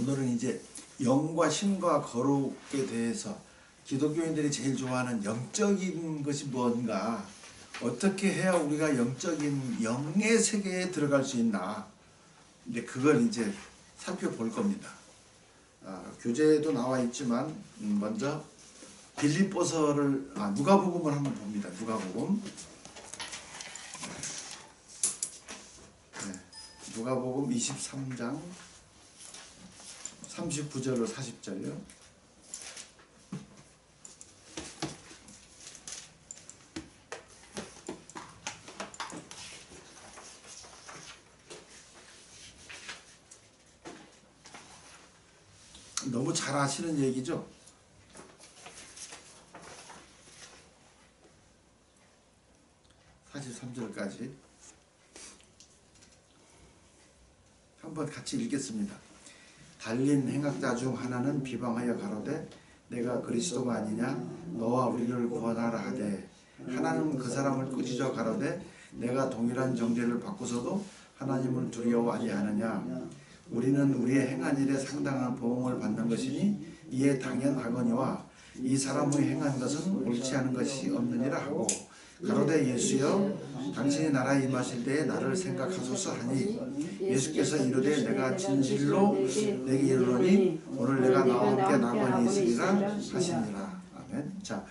오늘은 이제 영과 신과 거룩에 대해서 기독교인들이 제일 좋아하는 영적인 것이 뭔가, 어떻게 해야 우리가 영적인 영의 세계에 들어갈 수 있나, 이제 그걸 이제 살펴볼 겁니다. 교재에도 나와 있지만 먼저 빌립보서를 누가복음을 한번 봅니다. 누가복음. 누가복음 23장 39절로 40절요. 너무 잘 아시는 얘기죠. (43절까지) 한번 같이 읽겠습니다. 달린 행악자 중 하나는 비방하여 가로되 내가 그리스도가 아니냐 너와 우리를 구원하라 하되, 하나는 그 사람을 꾸짖어 가로되 내가 동일한 정죄를 받고서도 하나님을 두려워 아니하느냐. 우리는 우리의 행한 일에 상당한 보응을 받는 것이니 이에 당연하거니와 이 사람의 행한 것은 옳지 않은 것이 없느니라 하고, 가로되 예수여 당신이 나라에 임하실 때에 나를 생각하소서 하니, 예수께서 이르되 내가 진실로 내게 이르노니 오늘 내가 나와 함께 낙원에 있으리라 하시니라. 아멘. 자,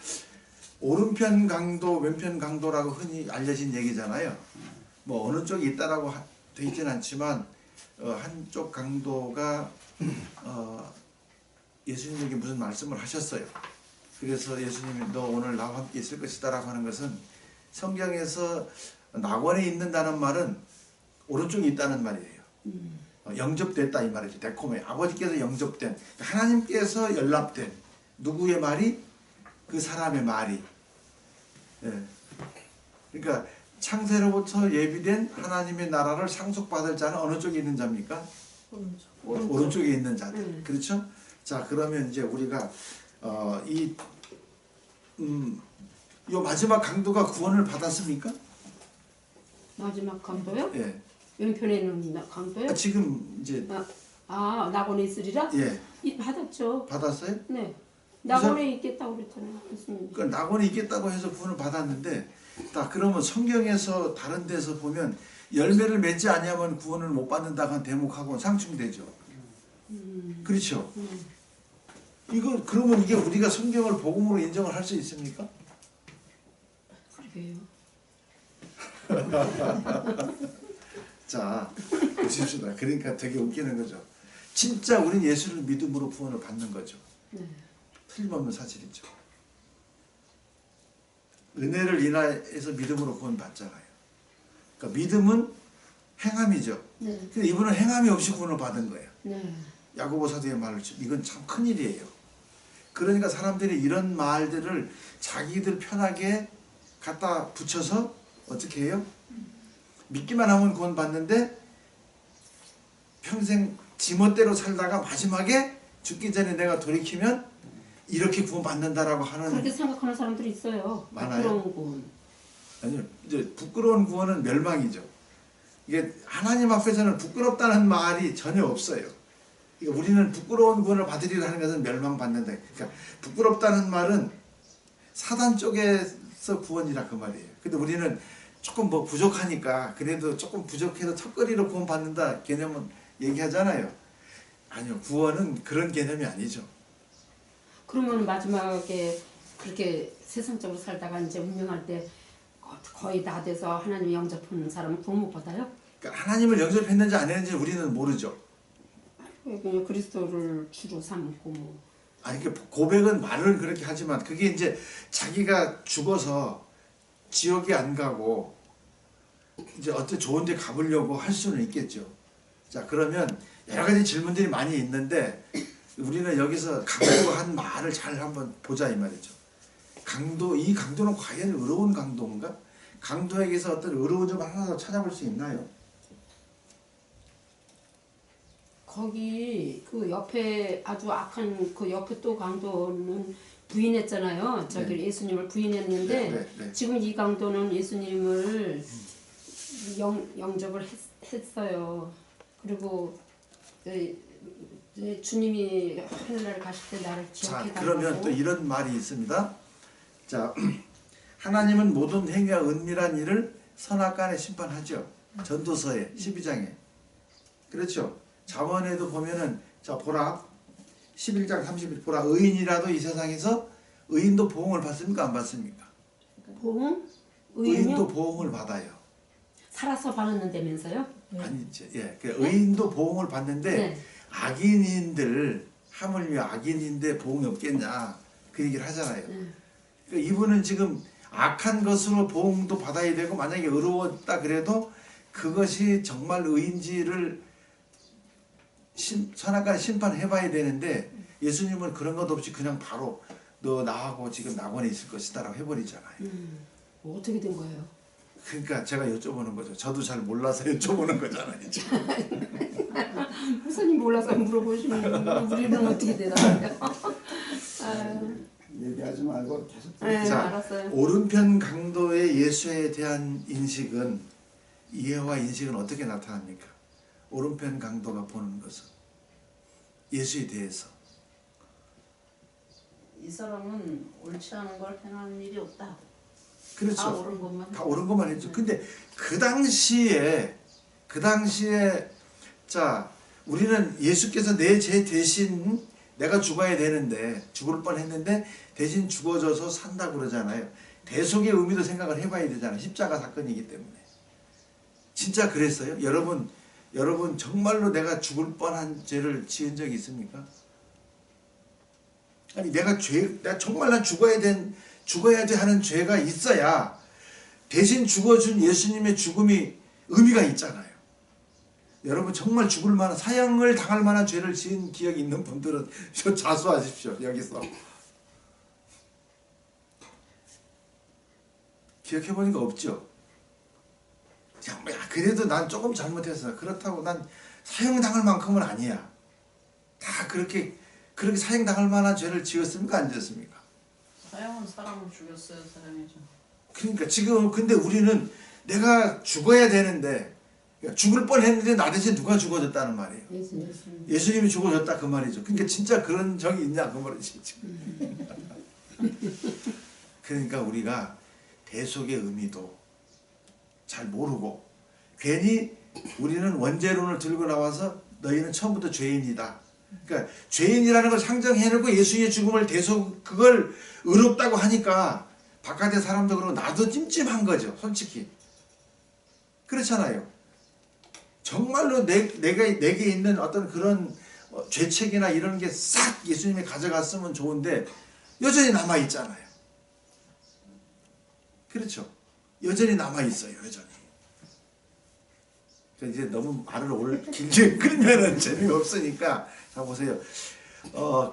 오른편 강도 왼편 강도라고 흔히 알려진 얘기잖아요. 뭐 어느 쪽이 있다라고 되어 있진 않지만 한쪽 강도가 예수님에게 무슨 말씀을 하셨어요. 그래서 예수님이 너 오늘 나와 함께 있을 것이다 라고 하는 것은, 성경에서 낙원에 있는다는 말은 오른쪽에 있다는 말이에요. 영접됐다 이 말이죠. 데코메, 아버지께서 영접된, 하나님께서 연락된 누구의 말이? 그 사람의 말이. 예. 그러니까 창세로부터 예비된 하나님의 나라를 상속받을 자는 어느 쪽에 있는 자입니까? 오른쪽에 있는 자들. 그렇죠? 자, 그러면 이제 우리가 이 마지막 강도가 구원을 받았습니까? 마지막 강도요? 예. 왼편에 있는 강도요? 지금 이제 낙원에 있으리라? 예. 받았죠. 받았어요? 네. 낙원에 있겠다고 그랬잖아요. 그러니까 낙원에 있겠다고 해서 구원을 받았는데, 그러면 성경에서 다른 데서 보면 열매를 맺지 않으면 구원을 못 받는다고 한 대목하고 상충되죠. 그렇죠? 이거 그러면 이게 우리가 성경을 복음으로 인정을 할 수 있습니까? 그러게요. 자, 보십시다. 그러니까 되게 웃기는 거죠. 진짜 우린 예수를 믿음으로 구원을 받는 거죠. 네. 틀림없는 사실이죠. 은혜를 인하여서 믿음으로 구원 받잖아요. 그러니까 믿음은 행함이죠. 네. 근데 이분은 행함이 없이 구원을 받은 거예요. 네. 야고보 사도의 말로 이건 참 큰일이에요. 그러니까 사람들이 이런 말들을 자기들 편하게 갖다 붙여서 어떻게 해요? 믿기만 하면 구원 받는데 평생 지멋대로 살다가 마지막에 죽기 전에 내가 돌이키면 이렇게 구원 받는다라고 하는, 그렇게 생각하는 사람들이 있어요. 많아요? 부끄러운 구원. 아니요. 이제 부끄러운 구원은 멸망이죠. 이게 하나님 앞에서는 부끄럽다는 말이 전혀 없어요. 그러니까 우리는 부끄러운 구원을 받으리라 하는 것은 멸망받는다. 그러니까 부끄럽다는 말은 사단 쪽에서 구원이라 그 말이에요. 근데 우리는 조금 뭐 부족하니까 그래도 조금 부족해도 턱걸이로 구원 받는다 개념은 얘기하잖아요. 아니요. 구원은 그런 개념이 아니죠. 그러면 마지막에 그렇게 세상적으로 살다가 이제 운명할 때 거의 다 돼서 하나님 영접하는 사람은 구원 못 받아요? 그러니까 하나님을 영접했는지 안 했는지 우리는 모르죠. 그냥 그리스도를 주로 삼고 뭐. 아니, 그 고백은 말은 그렇게 하지만 그게 이제 자기가 죽어서 지옥에 안 가고 이제 어떤 좋은 데 가보려고 할 수는 있겠죠. 자, 그러면 여러 가지 질문들이 많이 있는데 우리는 여기서 강도가 한 말을 잘 한번 보자 이 말이죠. 이 강도는 과연 의로운 강도인가? 강도에게서 어떤 의로운 점 하나 더 찾아볼 수 있나요? 거기 그 옆에 아주 악한 그 옆에 또 강도는 부인했잖아요. 저기 네. 예수님을 부인했는데 네. 지금 이 강도는 예수님을 영접을 했어요. 그리고 이제 주님이 하늘나라 가실 때 나를 자, 기억해 그러면 달라고. 또 이런 말이 있습니다. 자, 하나님은 모든 행위와 은밀한 일을 선악간에 심판하죠. 전도서에 12장에. 그렇죠. 잠언에도 보면은 자 보라 11장 31 보라 의인이라도 이 세상에서 의인도 보응을 받습니까 안 받습니까? 보응? 의인도 의인요? 보응을 받아요. 살아서 받는다면서요? 아니죠. 예, 그 의인도 보응을 받는데 네. 악인인들 하물며 악인인데 보응이 없겠냐 그 얘기를 하잖아요. 그러니까 이분은 지금 악한 것으로 보응도 받아야 되고 만약에 의로웠다 그래도 그것이 정말 의인지를 선악간 심판해봐야 되는데 예수님은 그런 것 없이 그냥 바로 너 나하고 지금 낙원에 있을 것이다 라고 해버리잖아요. 뭐 어떻게 된 거예요? 그러니까 제가 여쭤보는 거죠. 저도 잘 몰라서 여쭤보는 거잖아요. 목사님 몰라서 물어보시면 우리는 어떻게 대답해요? 얘기하지 말고 계속 네, 자, 알았어요. 오른편 강도의 예수에 대한 인식은 이해와 인식은 어떻게 나타납니까? 오른편 강도가 보는 것은 예수에 대해서 이 사람은 옳지 않은 걸 행하는 일이 없다. 그렇죠. 다 옳은 것만. 다 옳은 것만 했죠. 근데 그 당시에 자 우리는 예수께서 내 죄 대신 내가 죽어야 되는데 죽을 뻔했는데 대신 죽어져서 산다 그러잖아요. 대속의 의미도 생각을 해봐야 되잖아요. 십자가 사건이기 때문에. 진짜 그랬어요? 여러분 정말로 내가 죽을 뻔한 죄를 지은 적이 있습니까? 아니 내가 정말 난 죽어야 돼 하는 죄가 있어야 대신 죽어준 예수님의 죽음이 의미가 있잖아요. 여러분 정말 죽을 만한 사형을 당할 만한 죄를 지은 기억이 있는 분들은 저 자수하십시오. 여기서 기억해보니까 없죠. 야, 그래도 난 조금 잘못했어. 그렇다고 난 사형 당할 만큼은 아니야. 다 그렇게 사형 당할 만한 죄를 지었습니까 안 지었습니까? 사형은 사람을 죽였어요. 사형이죠. 그러니까 지금 근데 우리는 내가 죽어야 되는데 죽을 뻔했는데 나 대신 누가 죽어줬다는 말이에요. 예수님이 죽어줬다 그 말이죠. 그러니까 진짜 그런 적이 있냐 그 말이지 지금. 그러니까 우리가 대속의 의미도 잘 모르고 괜히 우리는 원죄론을 들고 나와서 너희는 처음부터 죄인이다. 그러니까 죄인이라는 걸 상정해놓고 예수의 죽음을 대속 그걸 의롭다고 하니까 바깥의 사람도 그러고 나도 찜찜한 거죠. 솔직히 그렇잖아요. 정말로 내게 있는 어떤 그런 죄책이나 이런 게 싹 예수님이 가져갔으면 좋은데 여전히 남아있잖아요. 그렇죠. 여전히 남아있어요. 여전히. 이제 너무 말을 길게 끌면은 재미없으니까 자 보세요.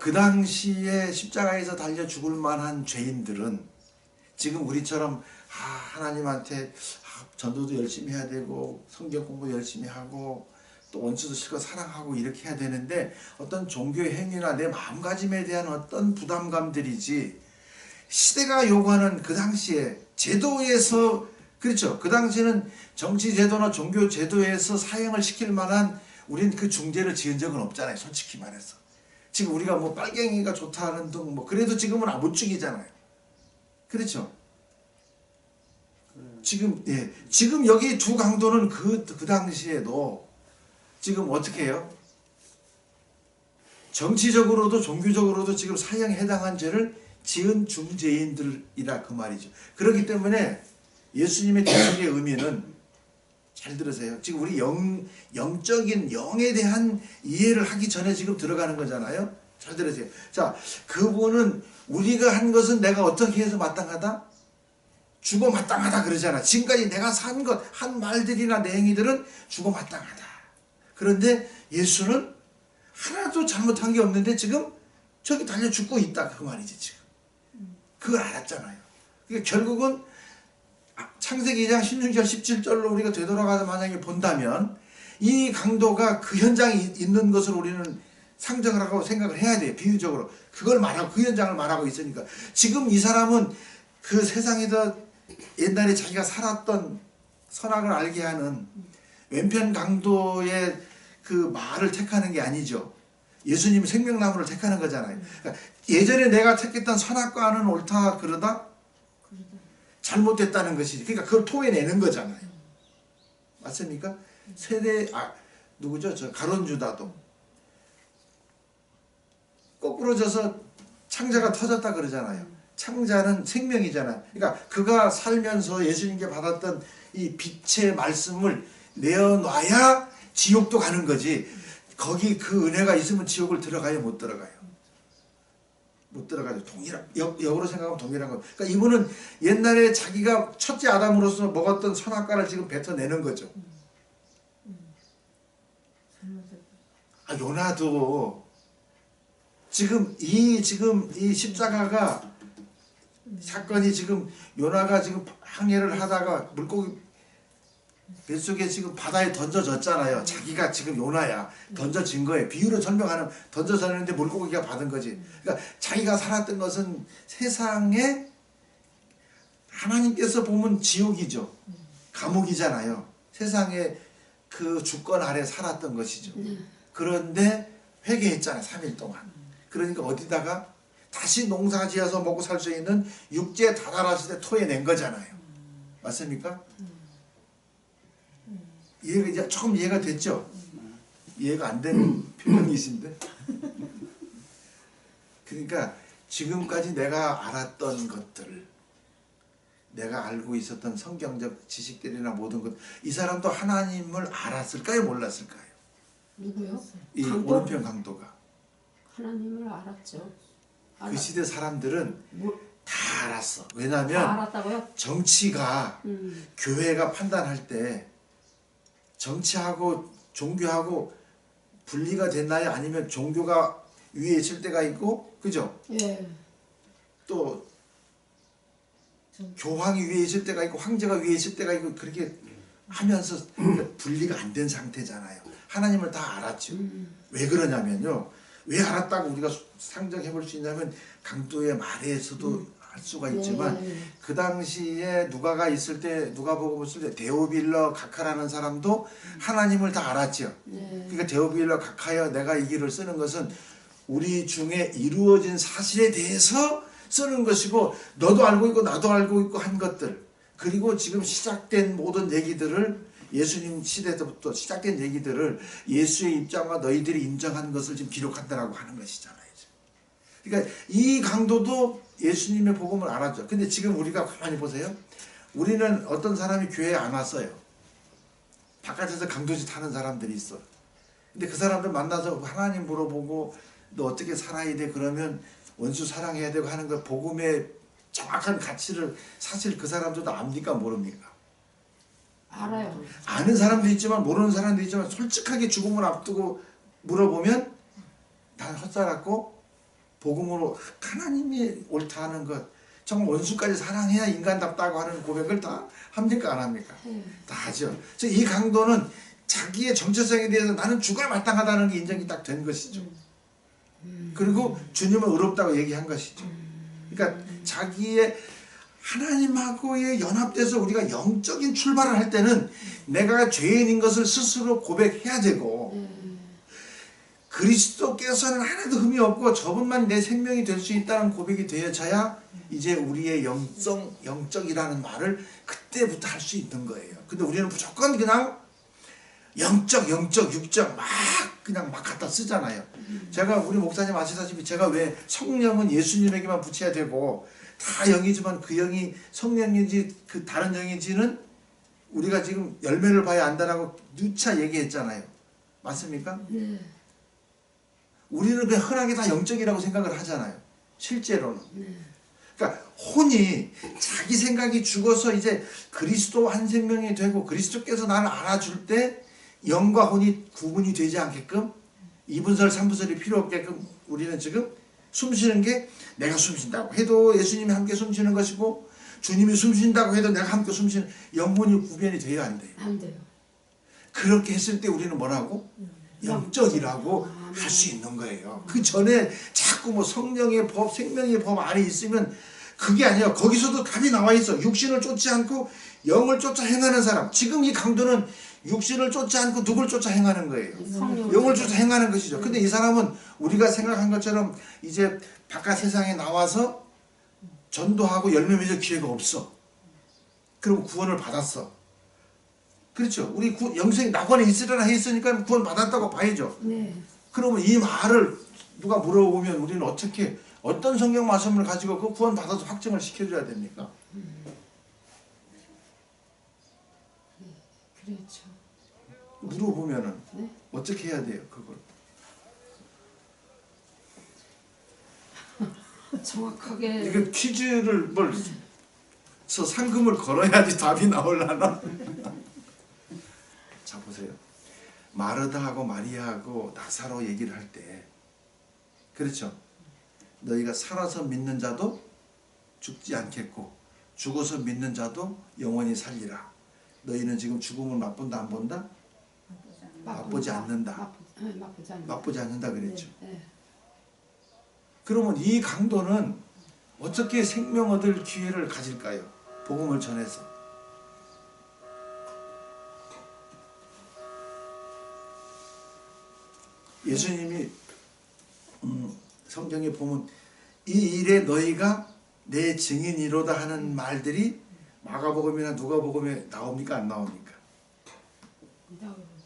그 당시에 십자가에서 달려 죽을 만한 죄인들은 지금 우리처럼 하나님한테 전도도 열심히 해야 되고 성경 공부 열심히 하고 또 원수도 실컷 사랑하고 이렇게 해야 되는데 어떤 종교의 행위나 내 마음가짐에 대한 어떤 부담감들이지 시대가 요구하는 그 당시에 제도에서 그렇죠. 그 당시에는 정치 제도나 종교 제도에서 사형을 시킬 만한 우린 그 중죄를 지은 적은 없잖아요. 솔직히 말해서. 지금 우리가 뭐 빨갱이가 좋다는 등 뭐 그래도 지금은 못 죽이잖아요. 그렇죠. 지금 여기 두 강도는 그 당시에도 지금 어떻게 해요? 정치적으로도 종교적으로도 지금 사형에 해당한 죄를 지은 중죄인들이라 그 말이죠. 그렇기 때문에 예수님의 대속의 의미는 잘 들으세요. 지금 우리 영적인 영에 대한 이해를 하기 전에 지금 들어가는 거잖아요. 잘 들으세요. 자, 그분은 우리가 한 것은 내가 어떻게 해서 마땅하다? 죽어 마땅하다 그러잖아. 지금까지 내가 한 말들이나 내 행위들은 죽어 마땅하다. 그런데 예수는 하나도 잘못한 게 없는데 지금 저기 달려 죽고 있다 그 말이지 지금. 그걸 알았잖아요. 그러니까 결국은 창세기 2장 16절 17절로 우리가 되돌아가서 만약에 본다면 이 강도가 그 현장에 있는 것을 우리는 상정을 하고 생각을 해야 돼요. 비유적으로. 그걸 말하고 그 현장을 말하고 있으니까 지금 이 사람은 그 세상에서 옛날에 자기가 살았던 선악을 알게 하는 왼편 강도의 그 말을 택하는 게 아니죠. 예수님이 생명나무를 택하는 거잖아요. 그러니까 예전에 내가 택했던 선악과는 옳다 그러다 잘못됐다는 것이지. 그러니까 그걸 토해내는 거잖아요. 맞습니까? 누구죠? 저 가론유다도 거꾸로 져서 창자가 터졌다 그러잖아요. 창자는 생명이잖아요. 그러니까 그가 살면서 예수님께 받았던 이 빛의 말씀을 내어놔야 지옥도 가는 거지. 거기 그 은혜가 있으면 지옥을 들어가요? 못 들어가요? 못 들어가죠. 역으로 생각하면 동일한 거예요. 그러니까 이분은 옛날에 자기가 첫째 아담으로서 먹었던 선악과를 지금 뱉어내는 거죠. 요나도 지금 이 십자가가 사건이 지금 요나가 지금 항해를 하다가 물고기 뱃속에 지금 바다에 던져졌잖아요. 자기가 지금 요나야. 던져진 거예요. 비유로 설명하는 던져졌는데 물고기가 받은 거지. 그러니까 자기가 살았던 것은 세상에 하나님께서 보면 지옥이죠. 감옥이잖아요. 세상에 그 주권 아래 살았던 것이죠. 그런데 회개했잖아요. 3일 동안. 그러니까 어디다가 다시 농사지어서 먹고 살 수 있는 육지에 다다랐을 때 토해낸 거잖아요. 맞습니까? 이제 조금 이해가 됐죠? 이해가 안 되는 표현이신데. 그러니까 지금까지 내가 알았던 것들, 내가 알고 있었던 성경적 지식들이나 모든 것, 이 사람도 하나님을 알았을까요? 몰랐을까요? 누구요? 이 오른편 강도가. 하나님을 알았죠. 그 시대 사람들은 다 알았어. 왜냐하면 다 알았다고요? 정치가 교회가 판단할 때 정치하고 종교하고 분리가 됐나요? 아니면 종교가 위에 있을 때가 있고, 그죠? 예. 또 교황이 위에 있을 때가 있고 황제가 위에 있을 때가 있고 그렇게 하면서 분리가 안 된 상태잖아요. 하나님을 다 알았죠. 왜 그러냐면요. 왜 알았다고 우리가 상정해 볼 수 있냐면 강도의 말에서도 알 수가 있지만 그 당시에 누가가 있을 때 누가복음 쓸 때 데오빌러 각하라는 사람도 하나님을 다 알았죠. 그러니까 데오빌러 각하여 내가 이 길을 쓰는 것은 우리 중에 이루어진 사실에 대해서 쓰는 것이고 너도 알고 있고 나도 알고 있고 한 것들 그리고 지금 시작된 모든 얘기들을 예수님 시대 때부터 시작된 얘기들을 예수의 입장과 너희들이 인정한 것을 지금 기록한다라고 하는 것이잖아요. 그러니까 이 강도도 예수님의 복음을 알았죠. 근데 지금 우리가 가만히 보세요. 우리는 어떤 사람이 교회에 안 왔어요. 바깥에서 강도짓 하는 사람들이 있어. 근데 그 사람들 만나서 하나님 물어보고 너 어떻게 살아야 돼? 그러면 원수 사랑해야 되고 하는 걸 복음의 정확한 가치를 사실 그 사람들도 압니까? 모릅니까? 알아요. 아는 사람도 있지만 모르는 사람도 있지만 솔직하게 죽음을 앞두고 물어보면 난 헛살았고 복음으로 하나님이 옳다 하는 것 정말 원수까지 사랑해야 인간답다고 하는 고백을 다 합니까? 안 합니까? 다 하죠. 이 강도는 자기의 정체성에 대해서 나는 죽어야 마땅하다는 게 인정이 딱 된 것이죠. 그리고 주님은 의롭다고 얘기한 것이죠. 그러니까 자기의 하나님하고의 연합돼서 우리가 영적인 출발을 할 때는 내가 죄인인 것을 스스로 고백해야 되고 그리스도께서는 하나도 흠이 없고 저분만 내 생명이 될 수 있다는 고백이 되어져야 이제 우리의 영적이라는 말을 그때부터 할 수 있는 거예요. 근데 우리는 무조건 그냥 영적, 육적 그냥 막 갖다 쓰잖아요. 제가 우리 목사님 아시다시피 제가 왜 성령은 예수님에게만 붙여야 되고 다 영이지만 그 영이 성령인지 그 다른 영인지는 우리가 지금 열매를 봐야 안다라고 누차 얘기했잖아요. 맞습니까? 네. 우리는 그냥 흔하게 다 영적이라고 생각을 하잖아요. 실제로는. 그러니까 혼이 자기 생각이 죽어서 이제 그리스도 한 생명이 되고 그리스도께서 나를 알아줄 때 영과 혼이 구분이 되지 않게끔 2분설 3분설이 필요 없게끔 우리는 지금 숨쉬는 게 내가 숨쉰다고 해도 예수님이 함께 숨쉬는 것이고 주님이 숨쉰다고 해도 내가 함께 숨쉬는 영혼이 구별이 돼야 안 돼요. 안 돼요. 그렇게 했을 때 우리는 뭐라고? 영적이라고 할 수 있는 거예요. 그 전에 자꾸 뭐 성령의 법, 생명의 법 안에 있으면 그게 아니라 거기서도 답이 나와 있어. 육신을 쫓지 않고 영을 쫓아 행하는 사람. 지금 이 강도는 육신을 쫓지 않고 누굴 쫓아 행하는 거예요. 성령을 영을 쫓아 행하는 것이죠. 근데 이 사람은 우리가 생각한 것처럼 이제 바깥 세상에 나와서 전도하고 열매 맺을 기회가 없어. 그럼 구원을 받았어. 그렇죠. 우리 영생 낙원에 있으려나 했으니까 구원 받았다고 봐야죠. 네. 그러면 이 말을 누가 물어보면 우리는 어떻게 어떤 성경 말씀을 가지고 그 구원 받아서 확증을 시켜줘야 됩니까? 그렇죠. 물어보면은 네. 어떻게 해야 돼요 그걸? 정확하게 이게 퀴즈를 상금을 걸어야지 답이 나오려나? 자 보세요. 마르다하고 마리아하고 나사로 얘기를 할 때 그렇죠. 너희가 살아서 믿는 자도 죽지 않겠고 죽어서 믿는 자도 영원히 살리라. 너희는 지금 죽음을 맛본다 안 본다? 맛보지 않는다. 맛보지 않는다. 맛보지 않는다 그랬죠. 네. 그러면 이 강도는 어떻게 생명 얻을 기회를 가질까요? 복음을 전해서. 예수님이 성경에 보면 이 일에 너희가 내 증인이로다 하는 말들이 마가복음이나 누가복음에 나옵니까 안 나옵니까?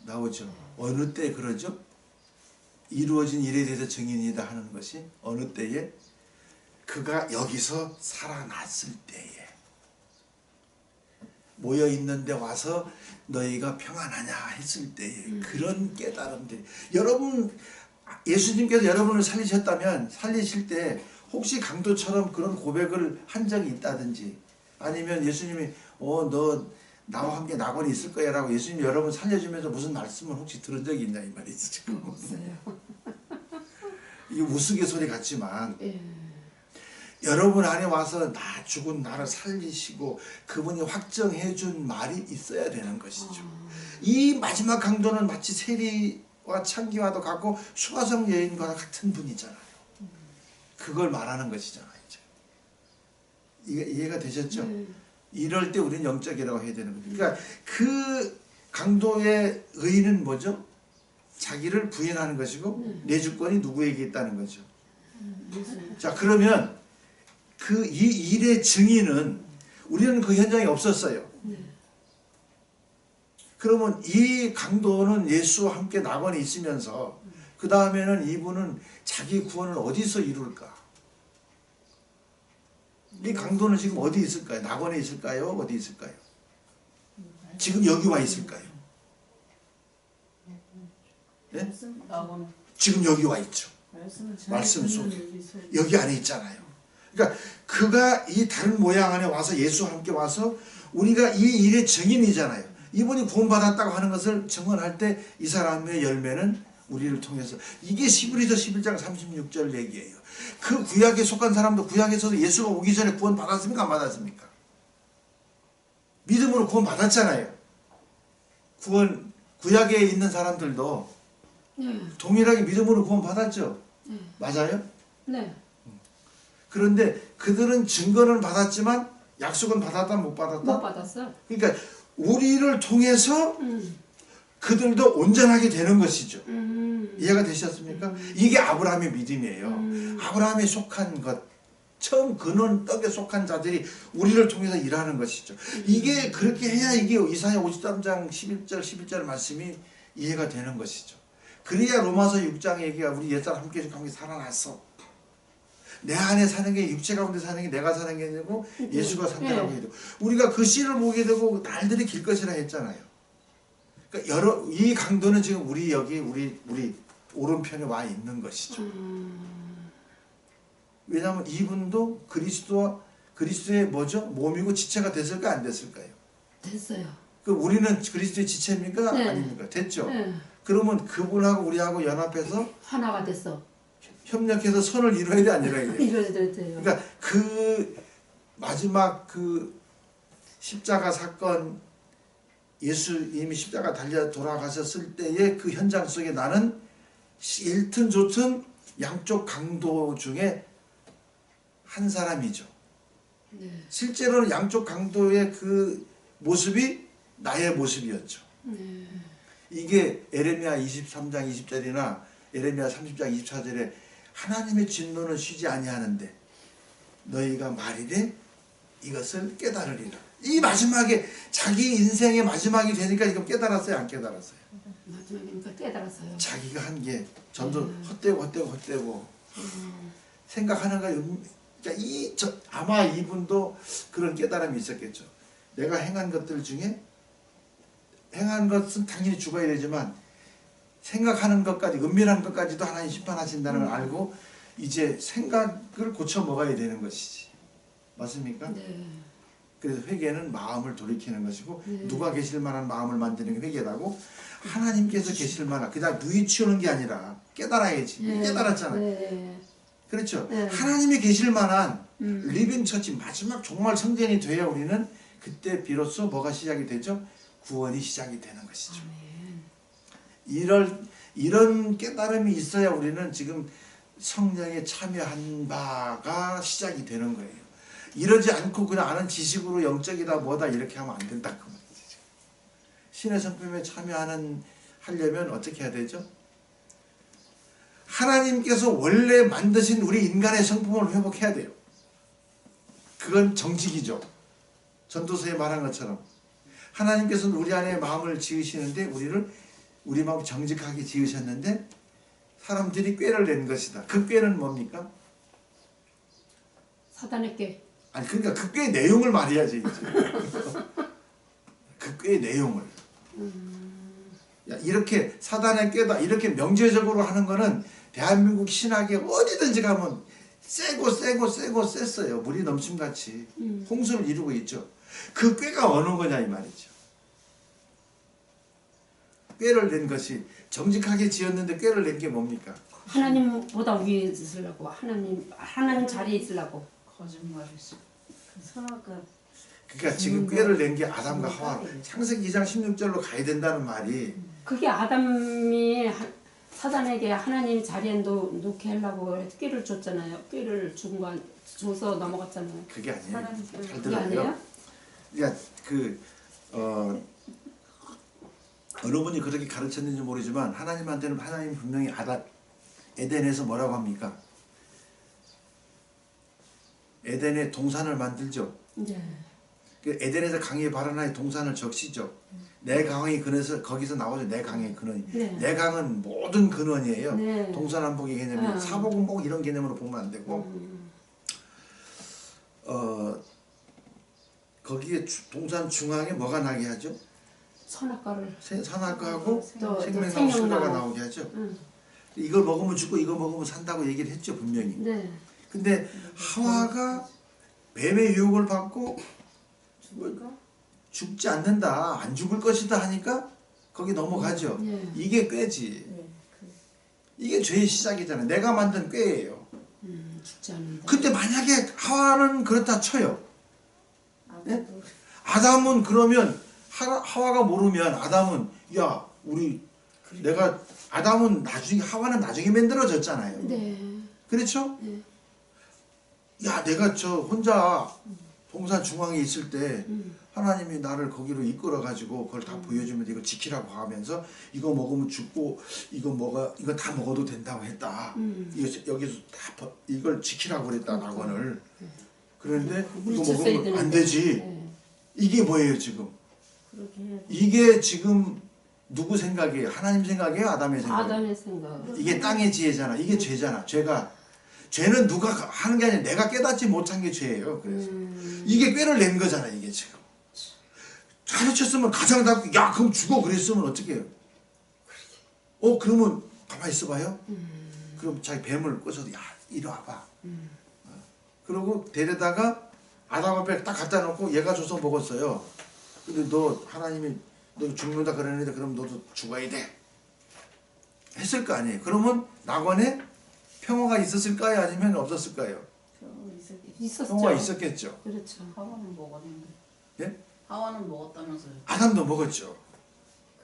나오죠. 어느 때 그러죠? 이루어진 일에 대해서 증인이다 하는 것이 어느 때에? 그가 여기서 살아났을 때에 모여 있는데 와서 너희가 평안하냐 했을 때에 그런 깨달음들. 여러분 예수님께서 여러분을 살리셨다면 살리실 때 혹시 강도처럼 그런 고백을 한 적이 있다든지 아니면 예수님이 너 나와 함께 낙원에 있을 거야 라고 예수님이 여러분 살려주면서 무슨 말씀을 혹시 들은 적이 있냐 이 말이지 지금. 없어요. 이게 우스갯소리 같지만 예. 여러분 안에 와서 나 죽은 나를 살리시고 그분이 확정해 준 말이 있어야 되는 것이죠. 이 마지막 강도는 마치 세리와 창기와도 같고 수가성 여인과 같은 분이잖아요. 그걸 말하는 것이잖아요. 이해가 되셨죠? 이럴 때 우리는 영적이라고 해야 되는 거죠. 그러니까 그 강도의 의의는 뭐죠? 자기를 부인하는 것이고 내 주권이 누구에게 있다는 거죠. 자 그러면 그 이 일의 증인은 우리는 그 현장에 없었어요. 그러면 이 강도는 예수와 함께 낙원에 있으면서 그 다음에는 이분은 자기 구원을 어디서 이룰까? 이 강도는 지금 어디 있을까요? 낙원에 있을까요? 어디 있을까요? 지금 여기 와 있을까요? 네? 지금 여기 와 있죠. 말씀 속에 여기 안에 있잖아요. 그러니까 그가 이 다른 모양 안에 와서 예수와 함께 와서 우리가 이 일의 증인이잖아요. 이분이 구원받았다고 하는 것을 증언할 때 이 사람의 열매는 우리를 통해서 이게 히브리서 11장 36절 얘기예요. 그 구약에 속한 사람도 구약에서도 예수가 오기 전에 구원 받았습니까? 안 받았습니까? 믿음으로 구원 받았잖아요. 구약에 있는 사람들도 동일하게 믿음으로 구원 받았죠. 맞아요? 네. 그런데 그들은 증거는 받았지만 약속은 받았다 못 받았다? 못 받았어. 그러니까 우리를 통해서 그들도 온전하게 되는 것이죠. 이해가 되셨습니까? 이게 아브라함의 믿음이에요. 아브라함에 속한 것, 처음 근원 떡에 속한 자들이 우리를 통해서 일하는 것이죠. 이게 그렇게 해야 이게 이사야 53장 11절 말씀이 이해가 되는 것이죠. 그래야 로마서 6장 얘기가 우리 옛사람 함께 살아났어. 내 안에 사는 게 육체 가운데 사는 게 내가 사는 게 아니고 예수가 산다라고 해도 우리가 그 씨를 보게 되고 날들이 길 것이라 했잖아요. 그러니까 이 강도는 지금 우리 여기 우리 오른편에 와 있는 것이죠. 왜냐하면 이분도 그리스도의 뭐죠? 몸이고 지체가 됐을까 안 됐을까요? 됐어요. 그 우리는 그리스도의 지체입니까? 네. 아닙니까? 됐죠. 네. 그러면 그분하고 우리하고 연합해서 하나가 됐어. 협력해서 선을 이루어야 돼, 안 이루어야 돼? 이뤄야 돼요. 그러니까 그 마지막 그 십자가 사건 예수님이 십자가 달려 돌아가셨을 때의 그 현장 속에 나는 일튼 좋든 양쪽 강도 중에 한 사람이죠. 네. 실제로는 양쪽 강도의 그 모습이 나의 모습이었죠. 이게 에레미야 23장 20절이나 에레미야 30장 24절에 하나님의 진노는 쉬지 아니하는데 너희가 말이래 이것을 깨달으리라. 이 마지막에 자기 인생의 마지막이 되니까 지금 깨달았어요, 안 깨달았어요? 마지막이니까 깨달았어요. 자기가 한 게 전도 헛되고 생각하는 거. 그러니까 아마 이분도 그런 깨달음이 있었겠죠. 내가 행한 것들 중에 행한 것은 당연히 죽어야 되지만 생각하는 것까지, 은밀한 것까지도 하나님 심판하신다는 걸 알고 이제 생각을 고쳐 먹어야 되는 것이지. 맞습니까? 네. 그래서 회개는 마음을 돌이키는 것이고 누가 계실 만한 마음을 만드는 게 회개라고, 하나님께서 계실 만한, 그냥 누이치우는 게 아니라 깨달아야지. 깨달았잖아요. 네. 그렇죠. 네. 하나님이 계실 만한 리빙 처치, 마지막 정말 성전이 돼야 우리는 그때 비로소 뭐가 시작이 되죠? 구원이 시작이 되는 것이죠. 이런 깨달음이 있어야 우리는 지금 성령에 참여한 바가 시작이 되는 거예요. 이러지 않고 그냥 아는 지식으로 영적이다 뭐다 이렇게 하면 안 된다 그 말이죠. 신의 성품에 하려면 어떻게 해야 되죠? 하나님께서 원래 만드신 우리 인간의 성품을 회복해야 돼요. 그건 정직이죠. 전도서에 말한 것처럼 하나님께서는 우리 안에 마음을 지으시는데 우리 마음 정직하게 지으셨는데 사람들이 꾀를 낸 것이다. 그 꾀는 뭡니까? 사단의 꾀. 아니 그러니까 그 꾀의 내용을 말해야지 이제. 그 꾀의 내용을. 야, 이렇게 사단의 꾀다 이렇게 명제적으로 하는 거는 대한민국 신학에 어디든지 가면 세고 셌어요. 물이 넘침같이 홍수를 이루고 있죠. 그 꾀가 어느 거냐 이 말이죠. 꾀를 낸 것이, 정직하게 지었는데 꾀를 낸 게 뭡니까? 하나님보다 위에 있으려고, 하나님 자리에 있으려고. 거짓말이지. 그러니까 지금 꾀를 낸 게 아담과 하와. 창세기 2장 16절로 가야 된다는 말이, 그게 아담이 사단에게 하나님 자리에 놓게 하려고 꾀를 줬잖아요. 꾀를 줘서 넘어갔잖아요. 그게 아니에요. 잘 그게 들어요. 아니에요? 그러니까 어느 분이 그렇게 가르쳤는지 모르지만 하나님 분명히 에덴에서 뭐라고 합니까? 에덴에 동산을 만들죠. 네. 그 에덴에서 강의 발언하여 동산을 적시죠. 내 강의 근원에서 거기서 나오죠. 내 강의 근원이. 네. 내 강은 모든 근원이에요. 네. 동서남북의 개념이 사복음복 이런 개념으로 보면 안 되고 거기에 동산 중앙에 뭐가 나게 하죠? 선악과를. 선악과하고 또 생명나무 수가가 생명나무. 나오게 하죠. 이걸 먹으면 죽고 이거 먹으면 산다고 얘기를 했죠 분명히. 네. 근데 하와가 뱀의 유혹을 받고 죽지 않는다, 안 죽을 것이다 하니까 거기 넘어가죠. 이게 꾀지. 이게 죄의 시작이잖아요. 내가 만든 꾀예요. 죽지 않는다. 근데 만약에 하와는 그렇다 쳐요. 네? 아담은 그러면 하와가 모르면 아담은 아담은 하와는 나중에 만들어졌잖아요. 네. 그렇죠? 네. 야, 내가 혼자 동산 중앙에 있을 때 하나님이 나를 거기로 이끌어 가지고 그걸 다 보여주면 이거 지키라고 하면서 이거 먹으면 죽고 이거 다 먹어도 된다고 했다. 여기서 다 이걸 지키라고 그랬다 낙원을. 그런데 이거 먹으면 안 되지. 네. 이게 뭐예요 지금? 이게 지금 누구 생각이에요? 하나님 생각이에요? 아담의 생각이에요? 아담의 생각. 이게 땅의 지혜잖아. 이게 죄잖아. 죄는 누가 하는 게 아니라 내가 깨닫지 못한 게 죄예요. 그래서 이게 꾀를 낸 거잖아. 이게 지금 가르쳤으면 가장 답고 야 그럼 죽어 그랬으면 어떻게 해요? 그러면 가만히 있어봐요. 그럼 자기 뱀을 꽂아서 야 이리 와봐. 그러고 데려다가 아담 앞에 딱 갖다 놓고 얘가 줘서 먹었어요. 근데 하나님이 너 죽는다 그러는데 그럼 너도 죽어야 돼 했을 거 아니에요. 그러면 낙원에 평화가 있었을까요? 아니면 없었을까요? 있었죠. 평화가 있었겠죠. 그렇죠. 하와는 먹었는데. 예? 하와는 먹었다면서요. 아담도 먹었죠.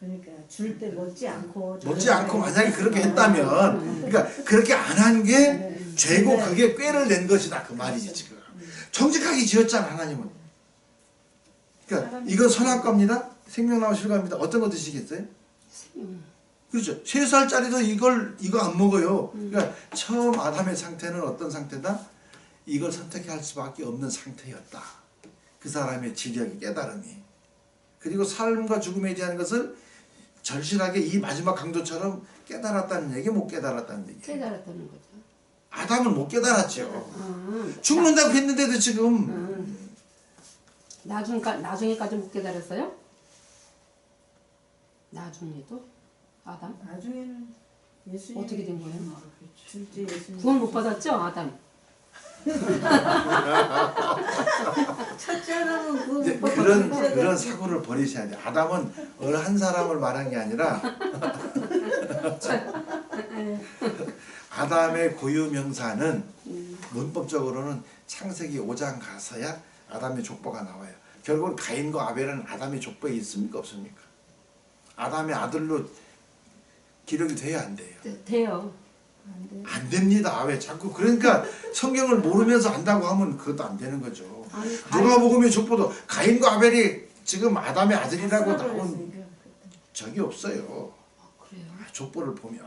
그러니까 줄 때 먹지 않고 만약에 그렇게 했다면, 그러니까 그렇게 안 한 게 죄고 그게 꾀를 낸 것이다 그 말이지 지금. 정직하게 지었잖아 하나님은. 그러니까 이건 선악과입니다. 생명나무 실과입니다. 어떤 거 드시겠어요? 생명. 그렇죠. 3살짜리도 이거 안 먹어요. 그러니까 처음 아담의 상태는 어떤 상태다? 이걸 선택할 수밖에 없는 상태였다. 그 사람의 지력이 깨달음이. 그리고 삶과 죽음에 대한 것을 절실하게 이 마지막 강도처럼 깨달았다는 얘기, 못 깨달았다는 얘기. 깨달았다는 거죠. 아담은 못 깨달았죠. 죽는다고 했는데도 지금 나중에까지 못 깨달았어요? 나중에도? 아담? 나중에는 예수님 어떻게 된 거예요? 둘째 예수님 구원 못 받았죠? 아담? 첫째 아담은 구원 이제 못 받았는데 그런 사고를 버리셔야 돼요. 아담은 어느 한 사람을 말한 게 아니라 아담의 고유 명사는 문법적으로는 창세기 5장 가서야 아담의 족보가 나와요. 결국은 가인과 아벨은 아담의 족보에 있습니까 없습니까? 아담의 아들로 기록이 돼야 안 돼요. 돼요. 안 됩니다. 왜 자꾸 그러니까 성경을 모르면서 안다고 하면 그것도 안 되는 거죠. 아니, 누가복음의 족보도 가인과 아벨이 지금 아담의 아들이라고 나온 그랬으니까. 적이 없어요. 그래요? 족보를 보면.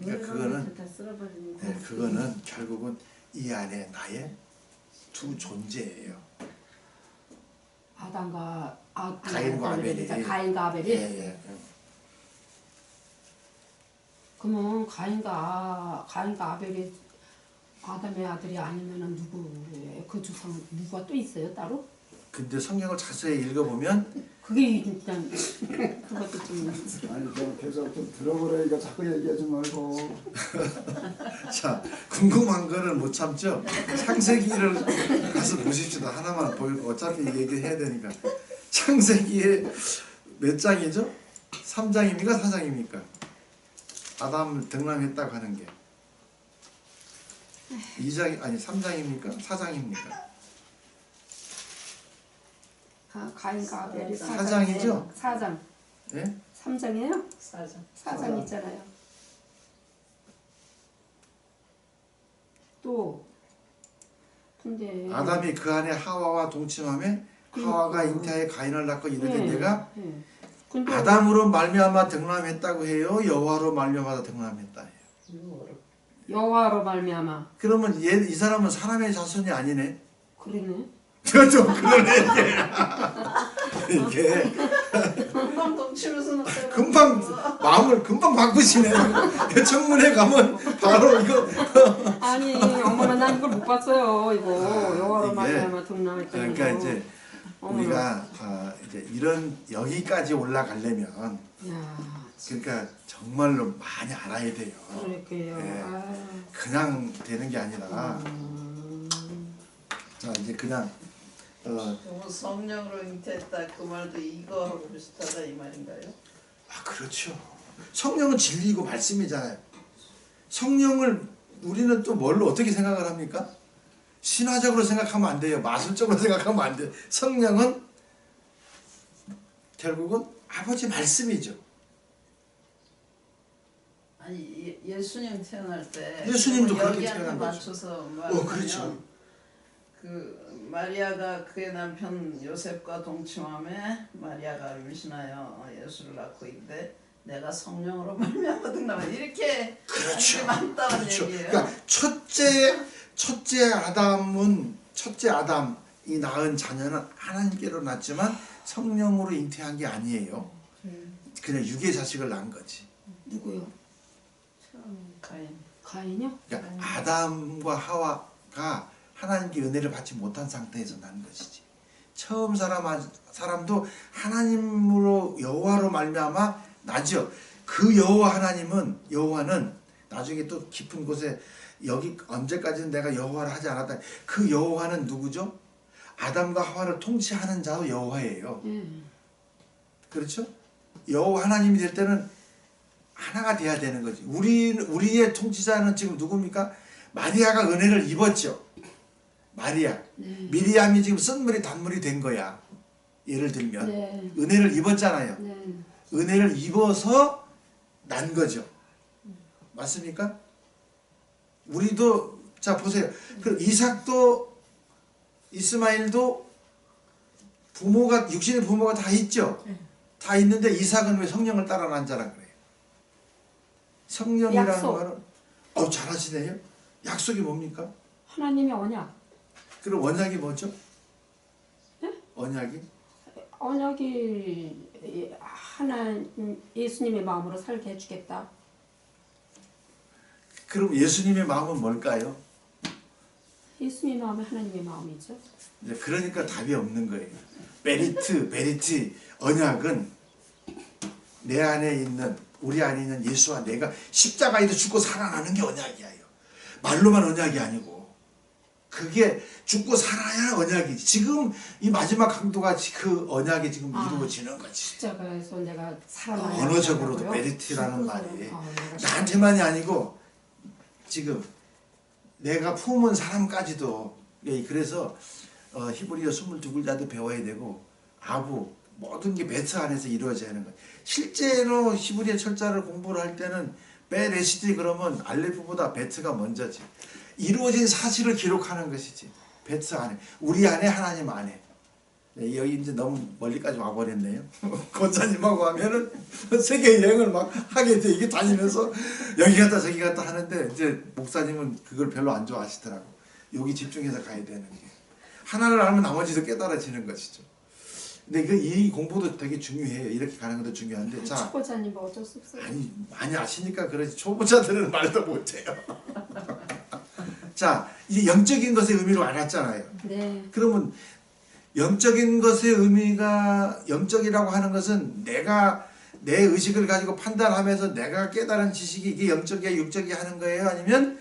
그러니까 노예가 다 쓸어버리는 네, 그거는 결국은 이 안에 나의 두 존재예요. 아담과 가인과 아벨이. 가인과 아벨이. 예, 예. 그러면 가인과 아벨이 아담의 아들이 아니면은 누구예요? 그 주상 누가 또 있어요 따로? 근데 성경을 자세히 읽어보면 그게 일단 그것도 좀 아니 좀 계속 좀 들어보라니까 자꾸 얘기하지 말고. 자 궁금한 거는 못 참죠. 창세기를 가서 보십시다. 하나만 보이고 어차피 얘기해야 되니까. 창세기에 몇 장이죠? 3장입니까? 4장입니까? 아담을 등남했다고 하는 게 2장 아니 3장입니까? 4장입니까? 가인과 아벨이 4장이죠? 4장. 예? 3장이에요? 사자. 4장 있잖아요. 또 근데 아담이 그 안에 하와와 동침함에 하와가 잉태하여 가인을 낳고 이르되 내가 근데 아담으로 말미암아 등남했다고 해요? 여호와로 말미암아 등남했다 해요? 여호와로 말미암아. 그러면 이 사람은 사람의 자손이 아니네? 그러네. 좀 그러네 이게 금방 동치면서 금방 마음을 금방 바꾸시네. 청문회 가면 바로 이거 아니 엄마나 난 이걸 못 봤어요. 이거 여호와로 이게 말미암아 등남했다는 그러니까 거. 이제 우리가 이제 이런 여기까지 올라가려면 야, 그러니까 정말로 많이 알아야 돼요. 그럴게요. 예. 아, 그냥 되는 게 아니라 자 이제 그냥 너무 성령으로 잉태했다 그 말도 이거하고 비슷하다 이 말인가요? 그렇죠. 성령은 진리이고 말씀이잖아요. 성령을 우리는 또 뭘로 어떻게 생각을 합니까? 신화적으로 생각하면 안 돼요. 마술적으로 생각하면 안 돼요. 성령은 결국은 아버지 말씀이죠. 아니 예수님 태어날 때 예수님도 그렇게 여기한테 태어난 거죠. 맞춰서 말하면 그렇죠. 그 마리아가 그의 남편 요셉과 동침함에 마리아가 임신하여 예수를 낳고 있는데 내가 성령으로 말미암아 등남아 이렇게 그렇죠. 많다는 그렇죠. 얘기예요. 그러니까 첫째 아담이 낳은 자녀는 하나님께로 낳지만 성령으로 잉태한 게 아니에요. 그냥 육의 자식을 낳은 거지. 누구요? 가인. 가인이요? 그러니까 아담과 하와가 하나님께 은혜를 받지 못한 상태에서 난 것이지. 처음 사람도 하나님으로 여호와로 말미암아 나죠. 그 여호와는 나중에 또 깊은 곳에 여기 언제까지는 내가 여호와를 하지 않았다. 그 여호와는 누구죠? 아담과 하와를 통치하는 자도 여호와예요. 그렇죠? 여호와 하나님이 될 때는 하나가 돼야 되는 거지. 우리의 통치자는 지금 누굽니까? 마리아가 은혜를 입었죠. 마리아. 미리암이 지금 쓴물이 단물이 된 거야. 예를 들면. 네. 은혜를 입었잖아요. 네. 은혜를 입어서 난 거죠. 맞습니까? 우리도 자 보세요. 그럼 이삭도 이스마일도 부모가 육신의 부모가 다 있죠. 네. 다 있는데 이삭은 왜 성령을 따라 난 자라 그래요? 성령이라는 약속. 말은 잘하시네요. 약속이 뭡니까? 하나님의 언약. 그럼 언약이 뭐죠? 네? 언약이 언약이 예수님의 마음으로 살게 해주겠다. 그럼 예수님의 마음은 뭘까요? 예수님의 마음이 하나님의 마음이죠. 이제 그러니까 답이 없는 거예요. 베리트 언약은 내 안에 있는 우리 안에 있는 예수와 내가 십자가에도 죽고 살아나는 게 언약이에요. 말로만 언약이 아니고 그게 죽고 살아야 언약이. 지금 이 마지막 강도가 그 언약이 지금 이루어지는 거지. 십자가에서 내가 살아나야 언어적으로도 된다고요? 베리트라는 말이 내가 나한테만이 아니고 지금 내가 품은 사람까지도. 그래서 히브리어 22글자도 배워야 되고 아부 모든 게 베트 안에서 이루어져야 하는 거예요. 실제로 히브리어 철자를 공부를 할 때는 베레시티 그러면 알레프보다 베트가 먼저지. 이루어진 사실을 기록하는 것이지. 베트 안에 우리 안에 하나님 안에. 여기 이제 너무 멀리까지 와버렸네요. 권사님하고 하면은 세계 여행을 막 하게 돼. 이게 다니면서 여기 갔다 저기 갔다 하는데 이제 목사님은 그걸 별로 안 좋아하시더라고. 여기 집중해서 가야 되는 게. 하나를 알면 나머지도 깨달아지는 것이죠. 근데 이 공부도 되게 중요해요. 이렇게 가는 것도 중요한데. 자, 초보자님 뭐 어쩔 수 없어요. 아니 많이 아시니까 그러지. 초보자들은 말도 못해요. 자, 이제 영적인 것의 의미를 알았잖아요. 네. 그러면 영적인 것의 의미가 영적이라고 하는 것은 내가 내 의식을 가지고 판단하면서 내가 깨달은 지식이 이게 영적이야 육적이야 하는 거예요? 아니면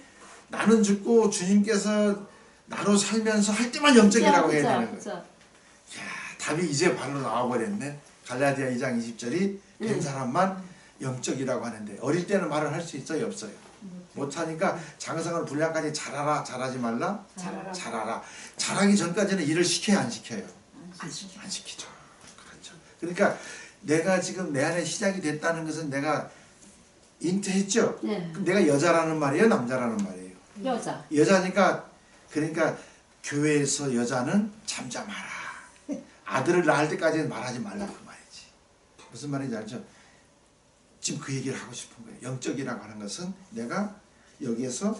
나는 죽고 주님께서 나로 살면서 할 때만 영적이라고 해야 되는 거예요? 그쵸. 답이 이제 바로 나와버렸네. 갈라디아 2장 20절이 된 사람만 영적이라고 하는데 어릴 때는 말을 할 수 있어요? 없어요? 못하니까 장성을 분량까지 잘하라 잘하지 말라 잘하라. 잘하라. 잘하기 전까지는 일을 시켜야 안 시켜요? 안 시켜. 안 시키죠. 그렇죠. 그러니까 내가 지금 내 안에 시작이 됐다는 것은 내가 잉태했죠? 네. 그럼 내가 여자라는 말이에요? 남자라는 말이에요? 여자. 여자니까 그러니까 교회에서 여자는 잠잠하라. 아들을 낳을 때까지는 말하지 말라 그 말이지. 무슨 말인지 알죠? 지금 그 얘기를 하고 싶은 거예요. 영적이라고 하는 것은 내가 여기에서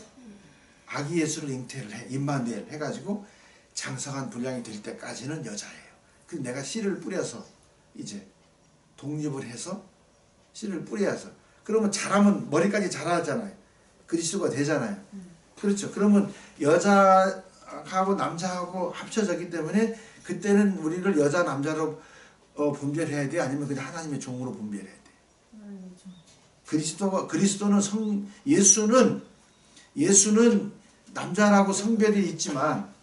아기 예수를 잉태를 해, 임마누엘 해가지고 장성한 분량이 될 때까지는 여자예요. 그 내가 씨를 뿌려서 이제 독립을 해서 씨를 뿌려서 그러면 자라면 머리까지 자라잖아요. 그리스도가 되잖아요. 그렇죠. 그러면 여자하고 남자하고 합쳐졌기 때문에 그때는 우리를 여자 남자로 분별해야 돼? 아니면 그냥 하나님의 종으로 분별해야 돼? 그리스도는 예수는 남자라고 성별이 있지만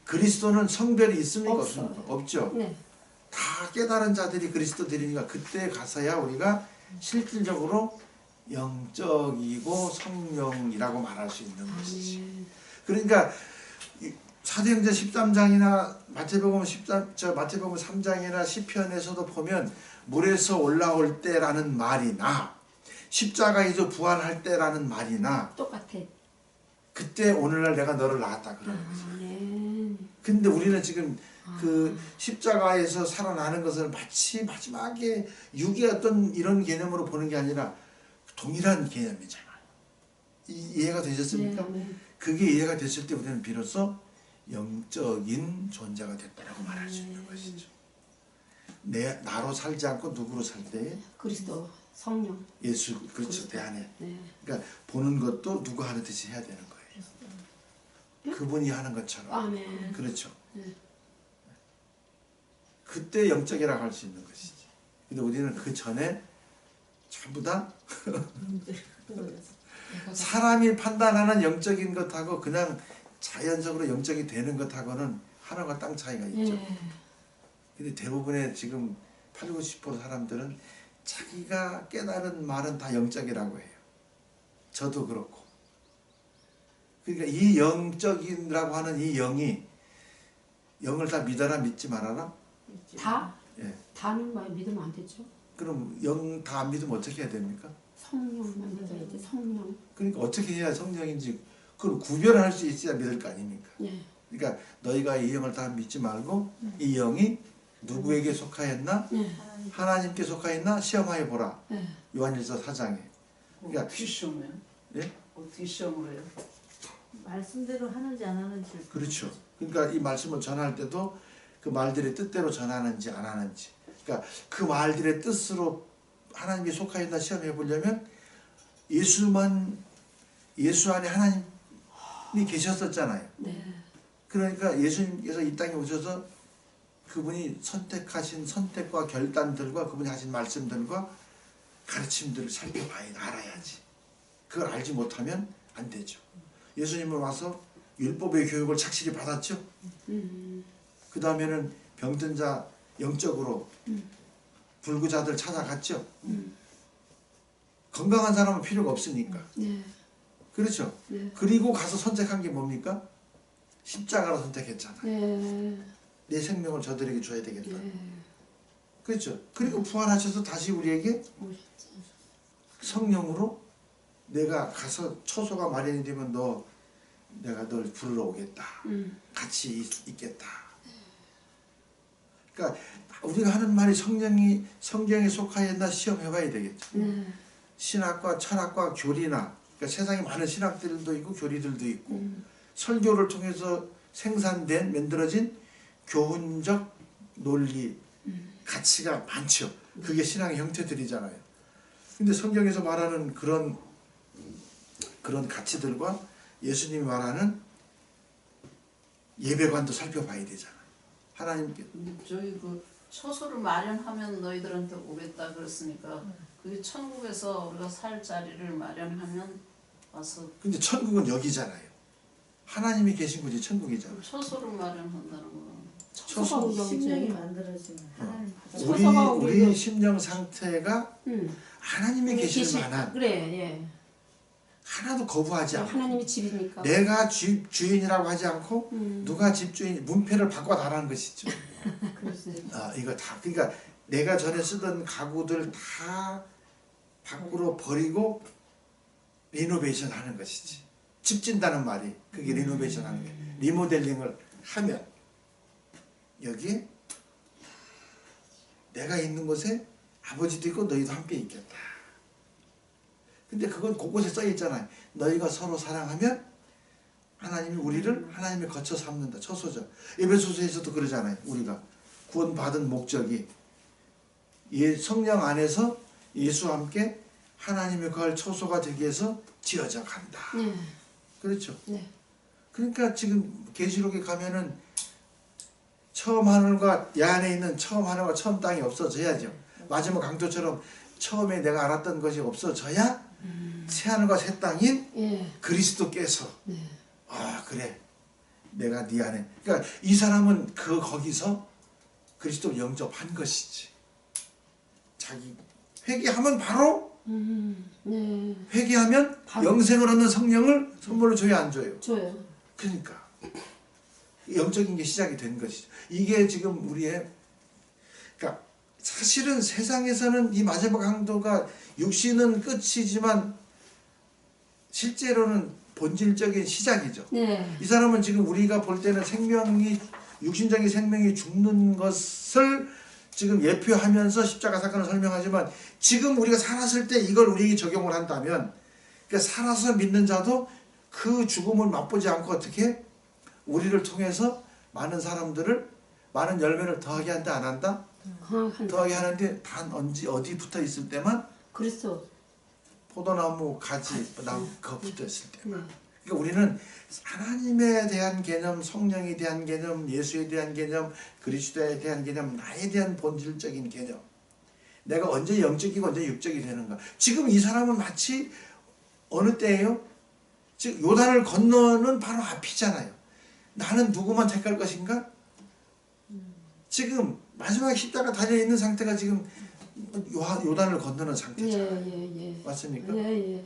그리스도는 성별이 있습니까? 없습니까? 없죠. 네. 다 깨달은 자들이 그리스도들이니까 그때 가서야 우리가 실질적으로 영적이고 성령이라고 말할 수 있는 것이지. 그러니까 사도행전 13장이나 마태복음 3장이나 시편에서도 보면 물에서 올라올 때라는 말이나 십자가에서 부활할 때라는 말이나 똑같아. 그때 오늘날 내가 너를 낳았다 그러는 거죠. 네. 근데 우리는 지금 그 십자가에서 살아나는 것을 마치 마지막에 육의 어떤 이런 개념으로 보는 게 아니라 동일한 개념이잖아요. 이해가 되셨습니까? 네. 그게 이해가 됐을 때 우리는 비로소 영적인 존재가 됐다라고 말할 수 있는 것이죠. 나로 살지 않고 누구로 살 때? 그리스도 성령. 예수 그렇죠. 내 안에. 네. 그러니까 보는 것도 누가 하는 듯이 해야 되는 거예요. 그분이 하는 것처럼. 아멘. 그렇죠. 네. 그때 영적이라고 할 수 있는 것이지. 근데 우리는 그 전에 전부 다 사람이 판단하는 영적인 것하고 그냥 자연적으로 영적이 되는 것하고는 하늘과 땅 차이가 있죠. 예. 근데 대부분의 지금 80~90% 사람들은 자기가 깨달은 말은 다 영적이라고 해요. 저도 그렇고. 그러니까 이 영적이라고 하는 이 영이 영을 다 믿어라 믿지 말아라? 다? 예. 다는 말 믿으면 안 되죠. 그럼 영 다 안 믿으면 어떻게 해야 됩니까? 성령만 믿어야지. 성령. 그러니까 어떻게 해야 성령인지 그걸 구별할 수 있어야 믿을 거 아닙니까? 예. 그러니까 너희가 이 영을 다 믿지 말고 이 영이 누구에게 속하였나? 네. 하나님께 속하였나? 시험하여 보라. 네. 요한일서 4장에. 그러니까 어떻게 시험해요? 예? 어떻게 시험을 해요? 말씀대로 하는지 안 하는지. 그렇죠. 그러니까 이 말씀을 전할 때도 그 말들의 뜻대로 전하는지 안 하는지. 그러니까 그 말들의 뜻으로 하나님께 속하였나 시험해 보려면 예수 안에 하나님이 계셨었잖아요. 네. 그러니까 예수님께서 이 땅에 오셔서 그분이 선택하신 선택과 결단들과 그분이 하신 말씀들과 가르침들을 살펴봐야 알아야지. 그걸 알지 못하면 안 되죠. 예수님은 와서 율법의 교육을 착실히 받았죠. 그 다음에는 병든 자 영적으로 불구자들 찾아갔죠. 건강한 사람은 필요가 없으니까. 네. 그렇죠. 네. 그리고 가서 선택한 게 뭡니까? 십자가로 선택했잖아요. 네. 내 생명을 저들에게 줘야 되겠다. 네. 그렇죠. 그리고 부활하셔서 다시 우리에게 오셨지. 성령으로 내가 가서 처소가 마련이 되면 내가 널 부르러 오겠다. 같이 있겠다. 그러니까 우리가 하는 말이 성경에 속하였나 시험해봐야 되겠죠. 네. 신학과 철학과 교리나 그러니까 세상에 많은 신학들도 있고 교리들도 있고 설교를 통해서 만들어진 교훈적 논리 가치가 많죠. 그게 신앙의 형태들이잖아요. 근데 성경에서 말하는 그런 가치들과 예수님이 말하는 예배관도 살펴봐야 되잖아요. 하나님께 저희 그 처소를 마련하면 너희들한테 오겠다 그랬으니까 그게 천국에서 우리가 살 자리를 마련하면 와서 근데 천국은 여기잖아요. 하나님이 계신 곳이 천국이잖아요. 처소를 마련한다는 거. 처소가 심령이 우리 만들어지는 하나님 받아. 처소가 우리 심령 상태가 응. 하나님이 계실 만한 그래. 예. 하나도 거부하지 않고 하나님이 집이니까. 내가 주인이라고 하지 않고 음. 누가 집주인 문패를 바꿔 달라는 것이죠. 이거 다 그러니까 내가 전에 쓰던 가구들 다 밖으로 버리고 리노베이션 하는 것이지. 집 짓다는 말이 그게 리노베이션 하는 거예요. 리모델링을 하면 여기에 내가 있는 곳에 아버지도 있고 너희도 함께 있겠다. 근데 그건 곳곳에 써 있잖아요. 너희가 서로 사랑하면 하나님이 우리를 하나님의 거처 삼는다. 처소죠. 에베소서에서도 그러잖아요. 우리가 구원받은 목적이 성령 안에서 예수와 함께 하나님의 거할 처소가 되기 위해서 지어져 간다. 네. 그렇죠. 네. 그러니까 지금 계시록에 가면은 처음 하늘과 이 안에 있는 처음 하늘과 처음 땅이 없어져야죠. 마지막 강도처럼 처음에 내가 알았던 것이 없어져야 새 하늘과 새 땅인 예. 그리스도께서 네. 그래 내가 네 안에 그러니까 이 사람은 거기서 그리스도를 영접한 것이지. 자기 회개하면 바로 네. 회개하면 바로. 영생을 얻는 성령을 선물로 줘야 안 줘요. 줘요. 그러니까 영적인 게 시작이 된 것이죠. 이게 지금 우리의 그러니까 사실은 세상에서는 이 마지막 강도가 육신은 끝이지만 실제로는 본질적인 시작이죠. 네. 이 사람은 지금 우리가 볼 때는 육신적인 생명이 죽는 것을 지금 예표하면서 십자가 사건을 설명하지만 지금 우리가 살았을 때 이걸 우리에게 적용을 한다면 그러니까 살아서 믿는 자도 그 죽음을 맛보지 않고 어떻게 우리를 통해서 많은 사람들을 많은 열매를 더하게 한다 안 한다? 더하게 하는데 단 어디 붙어 있을 때만 그리스도. 포도나무 가지 나무 거 붙어 있을 때. 네. 그러니까 우리는 하나님에 대한 개념, 성령에 대한 개념, 예수에 대한 개념, 그리스도에 대한 개념, 나에 대한 본질적인 개념. 내가 언제 영적이고 언제 육적이 되는가. 지금 이 사람은 마치 어느 때예요? 즉 요단을 건너는 바로 앞이잖아요. 나는 누구만 택할 것인가? 지금 마지막에 십자가 달려있는 상태가 지금 요단을 건너는 상태잖아요. 예. 맞습니까? 예.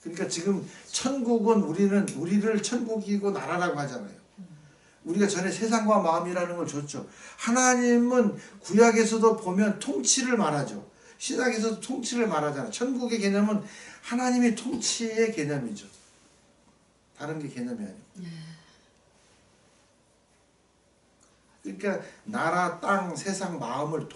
그러니까 지금 천국은 우리를 천국이고 나라라고 하잖아요. 우리가 전에 세상과 마음이라는 걸 줬죠. 하나님은 구약에서도 보면 통치를 말하죠. 신약에서도 통치를 말하잖아요. 천국의 개념은 하나님의 통치의 개념이죠. 다른 게 개념이 아니고. 그러니까 나라, 땅, 세상, 마음을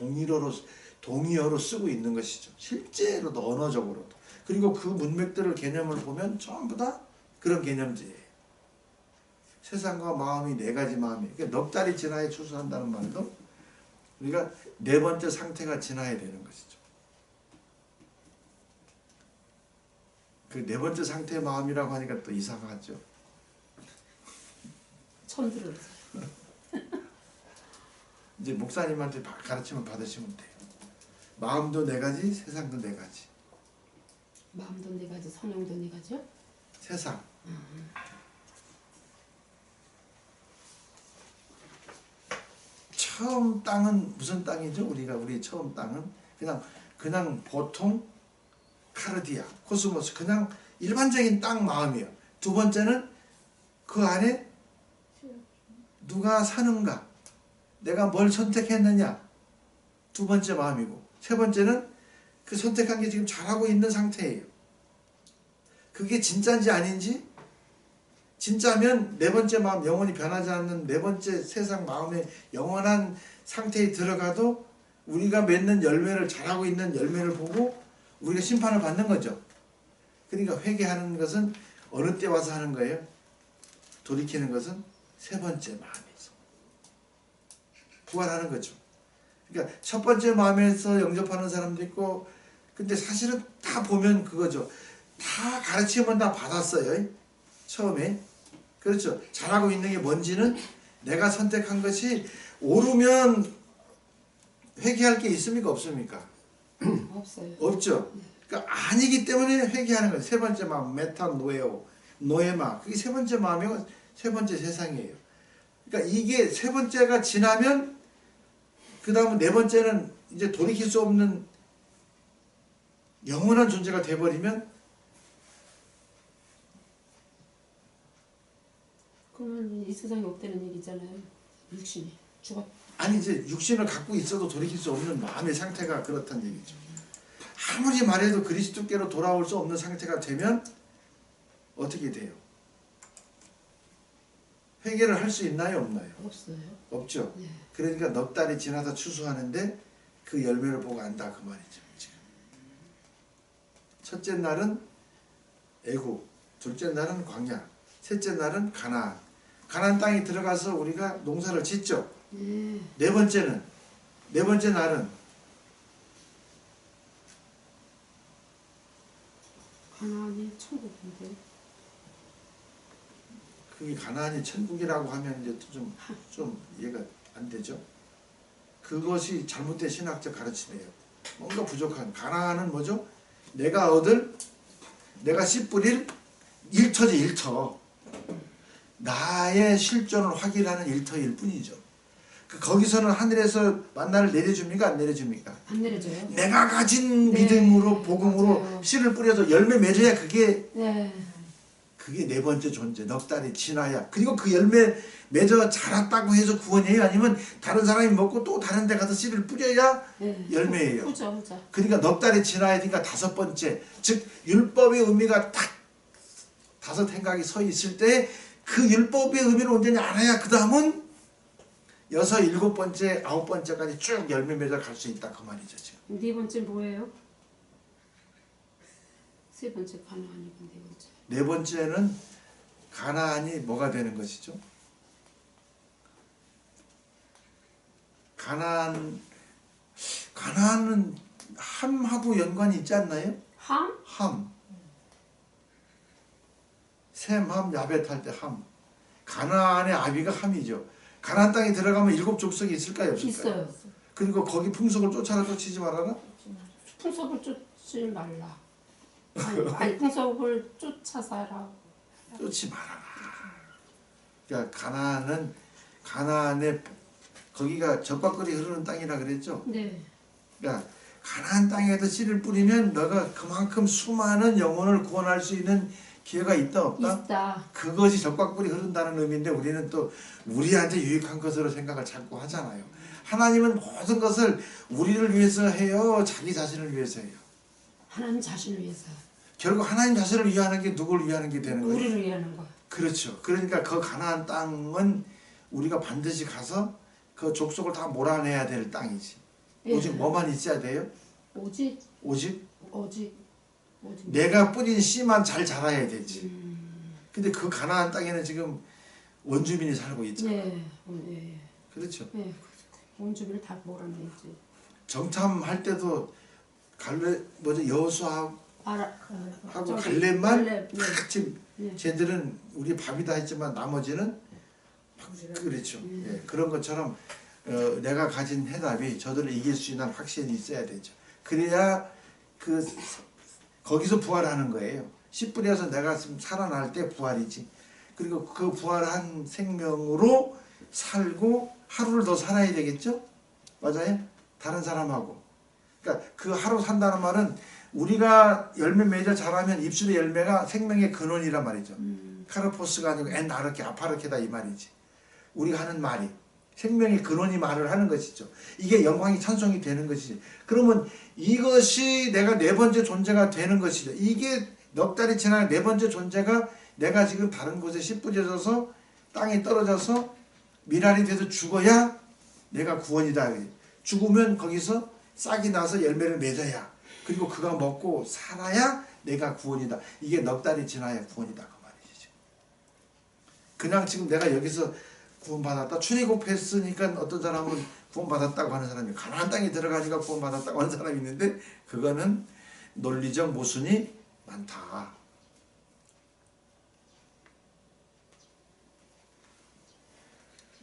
동의어로 쓰고 있는 것이죠. 실제로도 언어적으로도. 그리고 그 문맥들을 개념을 보면 전부 다 그런 개념지예요. 세상과 마음이 네 가지 마음이에요. 그러니까 넉 달이 지나야 추수한다는 말도 우리가 네 번째 상태가 지나야 되는 것이죠. 그 네 번째 상태의 마음이라고 하니까 또 이상하죠. 처음 들었어요. 이제 목사님한테 가르침을 받으시면 돼요. 마음도 네 가지, 세상도 네 가지. 마음도 네 가지, 성령도 네 가지요? 세상. 처음 땅은 무슨 땅이죠? 우리 처음 땅은 그냥 보통 카르디아, 코스모스 그냥 일반적인 땅 마음이에요. 두 번째는 그 안에 누가 사는가, 내가 뭘 선택했느냐, 두 번째 마음이고, 세 번째는 그 선택한 게 지금 잘하고 있는 상태예요. 그게 진짜인지 아닌지, 진짜면 네 번째 마음, 영원히 변하지 않는 네 번째 세상 마음의 영원한 상태에 들어가도 우리가 맺는 열매를, 잘하고 있는 열매를 보고 우리가 심판을 받는 거죠. 그러니까 회개하는 것은 어느 때 와서 하는 거예요? 돌이키는 것은 세 번째 마음에서 부활하는 거죠. 그러니까 첫 번째 마음에서 영접하는 사람도 있고, 근데 사실은 다 보면 그거죠. 다 가르침은 다 받았어요. 처음에. 그렇죠. 잘하고 있는 게 뭔지는 내가 선택한 것이 옳으면 회개할 게 있습니까? 없습니까? 없어요. 없죠. 그러니까 아니기 때문에 회개하는 거예요. 세 번째 마음, 메타노에오, 노에마. 그게 세 번째 마음이고 세 번째 세상이에요. 그러니까 이게 세 번째가 지나면 그 다음은 네 번째는 이제 돌이킬 수 없는 영원한 존재가 돼버리면, 그러면 이 세상에 없다는 얘기잖아요. 육신이 죽었. 아니 이제 육신을 갖고 있어도 돌이킬 수 없는 마음의 상태가 그렇다는 얘기죠. 아무리 말해도 그리스도께로 돌아올 수 없는 상태가 되면 어떻게 돼요? 회개를 할 수 있나요? 없나요? 없어요. 없죠. 네. 그러니까 넉 달이 지나서 추수하는데 그 열매를 보고 안다 그 말이죠. 지금. 첫째 날은 애국, 둘째 날은 광야, 셋째 날은 가나안. 가나안 땅에 들어가서 우리가 농사를 짓죠. 네 번째 날은 가나안이 천국인데. 그게 가나안이 천국이라고 하면 이제 좀 이해가 안 되죠. 그것이 잘못된 신학적 가르침이에요. 뭔가 부족한. 가나안은 뭐죠? 내가 씨 뿌릴 일터지, 일터. 나의 실존을 확인하는 일터일 뿐이죠. 거기서는 하늘에서 만나를 내려줍니까? 안 내려줍니까? 안 내려줘요. 내가 가진 네. 믿음으로, 복음으로 맞아요. 씨를 뿌려서 열매 맺어야 그게 네. 네 번째 존재. 넉 달이 지나야. 그리고 그 열매 맺어 자랐다고 해서 구원이에요? 아니면 다른 사람이 먹고 또 다른 데 가서 씨를 뿌려야 네. 열매예요? 그죠. 그러니까 넉 달이 지나야 되니까 다섯 번째. 즉 율법의 의미가 딱 다섯 행각이 서 있을 때 그 율법의 의미를 온전히 알아야 그 다음은 여섯, 일곱 번째, 아홉 번째까지 쭉 열매 맺어 갈 수 있다 그 말이죠. 지금. 네 번째 뭐예요? 세 번째 가나안이고 네 번째. 네 번째는 가나안이 뭐가 되는 것이죠? 가나안은 함하고 연관이 있지 않나요? 함? 함. 셈, 함, 야벳 할 때 함. 가나안의 아비가 함이죠. 가나안 땅에 들어가면 일곱 족속이 있을까요? 없을까요? 있어요. 그리고 거기 풍속을 쫓아라 쫓지 말아라? 풍속을 쫓지 말라. 아니 풍속을 쫓아서라. 쫓지 말아라. 그러니까 가나안의 거기가 젖밥거리 흐르는 땅이라 그랬죠. 네. 그러니까 가나안 땅에도 씨를 뿌리면 너가 그만큼 수많은 영혼을 구원할 수 있는 기회가 있다 없다? 있다. 그것이 젖밥꿀이 흐른다는 의미인데 우리는 또 우리한테 유익한 것으로 생각을 자꾸 하잖아요. 하나님은 모든 것을 우리를 위해서 해요? 자기 자신을 위해서 해요? 하나님 자신을 위해서. 결국 하나님 자신을 위하는 게 누구를 위하는 게 되는 거예요? 우리를 위하는 거. 그렇죠. 그러니까 그 가나안 땅은 우리가 반드시 가서 그 족속을 다 몰아내야 될 땅이지. 예. 오직 뭐만 있어야 돼요? 오직 오직 오직 내가 뿌린 씨만 잘 자라야 되지. 근데 그 가나안 땅에는 지금 원주민이 살고 있잖아. 예. 예. 그렇죠. 예. 원주민을 다 몰아내지. 정탐할 때도 여호수아하고 알아. 저기 갈렙만 갈렙, 예. 같이 예. 쟤들은 우리 밥이다 했지만 나머지는 그렇죠. 예, 그런 것처럼 내가 가진 해답이 저들을 이길 수 있는 확신이 있어야 되죠. 그래야 거기서 부활하는 거예요. 씨 뿌려서 내가 지금 살아날 때 부활이지. 그리고 그 부활한 생명으로 살고 하루를 더 살아야 되겠죠? 맞아요? 다른 사람하고. 그러니까 그 하루 산다는 말은 우리가 열매 맺어 자라면 입술의 열매가 생명의 근원이란 말이죠. 카르포스가 아니고 엔아르케 아파르케다 이 말이지. 우리가 하는 말이 생명의 근원이 말을 하는 것이죠. 이게 영광이 찬송이 되는 것이지. 그러면 이것이 내가 네 번째 존재가 되는 것이죠. 이게 넉 달이 지나 네 번째 존재가 내가 지금 다른 곳에 씨 뿌려져서 땅에 떨어져서 미랄이 돼서 죽어야 내가 구원이다. 죽으면 거기서 싹이 나서 열매를 맺어야, 그리고 그가 먹고 살아야 내가 구원이다. 이게 넉 달이 지나야 구원이다 그 말이죠. 그냥 지금 내가 여기서 구원받았다 출애굽했으니까 어떤 사람은 구원받았다고 하는 사람이, 가나안 땅에 들어가니까 구원받았다고 하는 사람이 있는데 그거는 논리적 모순이 많다.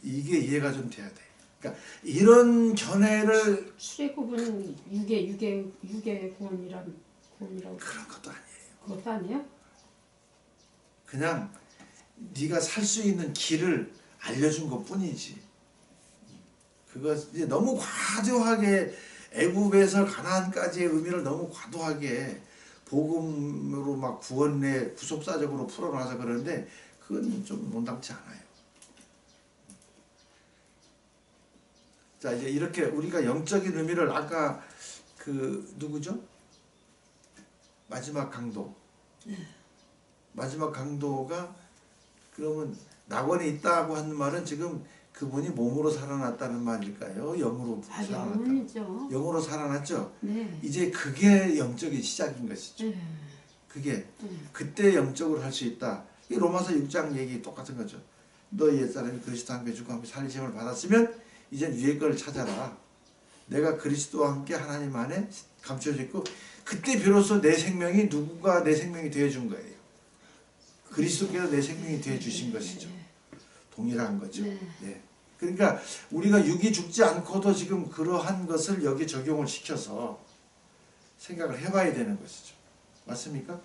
이게 이해가 좀 돼야 돼. 그러니까 이런 견해를, 출애굽은 육의 구원이라고 그런 것도 아니에요. 그것도 아니에요? 그냥 네가 살 수 있는 길을 알려준 것 뿐이지. 그거 이제 너무 과도하게 애굽에서 가나안까지의 의미를 너무 과도하게 복음으로 막 구원의 구속사적으로 풀어놔서 그러는데 그건 좀 온당치 않아요. 자, 이제 이렇게 우리가 영적인 의미를 아까 그 누구죠? 마지막 강도. 마지막 강도가 그러면 낙원에 있다고 하는 말은 지금 그분이 몸으로 살아났다는 말일까요? 영으로 살아났다. 영혼이죠. 영으로 살아났죠. 네. 이제 그게 영적인 시작인 것이죠. 네. 그게 그때 영적으로 할 수 있다. 이 로마서 6장 얘기 똑같은 거죠. 너 옛사람이 그리스도와 함께 죽고 함께 살리심을 받았으면 이젠 위의 걸 찾아라. 내가 그리스도와 함께 하나님 안에 감춰져 있고, 그때 비로소 내 생명이 누구가 내 생명이 되어준 거예요. 그리스도께서 내 생명이 되어주신 것이죠. 동일한 거죠. 네. 예. 그러니까 우리가 육이 죽지 않고도 지금 그러한 것을 여기 적용을 시켜서 생각을 해봐야 되는 것이죠. 맞습니까?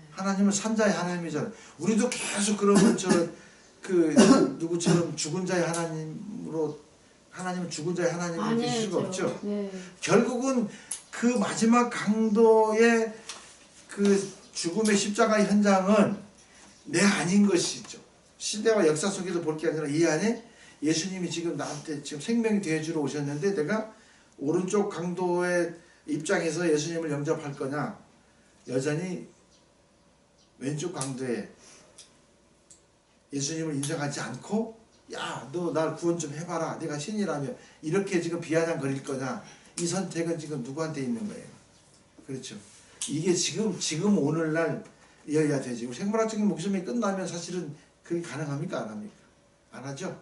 하나님은 산자의 하나님이잖아요. 우리도 계속 그러면 누구처럼 죽은 자의 하나님으로, 하나님은 죽은 자의 하나님으로 계실 수가 없죠. 네. 결국은 그 마지막 강도의 그 죽음의 십자가 현장은 내 아닌 것이죠. 시대와 역사 속에서 볼 게 아니라 이 안에 예수님이 지금 나한테 지금 생명이 되어주러 오셨는데 내가 오른쪽 강도의 입장에서 예수님을 영접할 거냐, 여전히 왼쪽 강도에 예수님을 인정하지 않고 야, 너 날 구원 좀 해봐라, 내가 신이라며 이렇게 지금 비아냥거릴 거냐, 이 선택은 지금 누구한테 있는 거예요. 그렇죠. 이게 지금 오늘날 이어야 되지. 생물학적인 목숨이 끝나면 사실은 그게 가능합니까? 안 합니까? 안 하죠.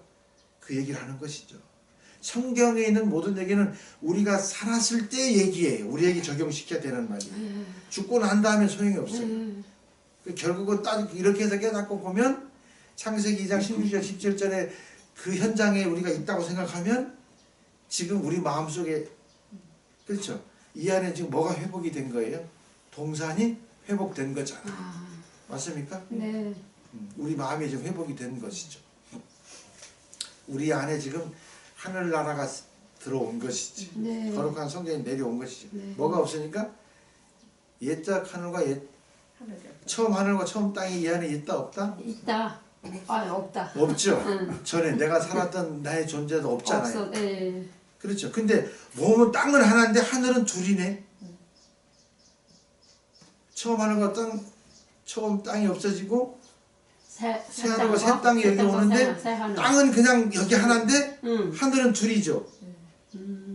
그 얘기를 하는 것이죠. 성경에 있는 모든 얘기는 우리가 살았을 때 얘기예요. 우리에게 적용시켜야 되는 말이에요. 죽고 난 다음에 소용이 없어요. 결국은 딱 이렇게 해서 깨닫고 보면 창세기 2장 16절 17절에 그 현장에 우리가 있다고 생각하면 지금 우리 마음속에, 그렇죠, 이 안에 지금 뭐가 회복이 된 거예요? 동산이 회복된 거잖아. 맞습니까? 네. 우리 마음이 지금 회복이 된 것이죠. 우리 안에 지금 하늘나라가 들어온 것이지. 네. 거룩한 성경이 내려온 것이죠. 네. 뭐가 없으니까 옛적 하늘과 처음 하늘과 처음 땅이 이 안에 있다 없다? 있다. 없다. 없죠. 전에 내가 살았던 나의 존재도 없잖아요. 없어. 네. 그렇죠. 근데 몸은 땅은 하나인데 하늘은 둘이네. 처음 하늘과 처음 땅이 없어지고 새 하늘과 새 땅이 여기 오는데 땅은 그냥 여기 하나인데 하늘은 둘이죠.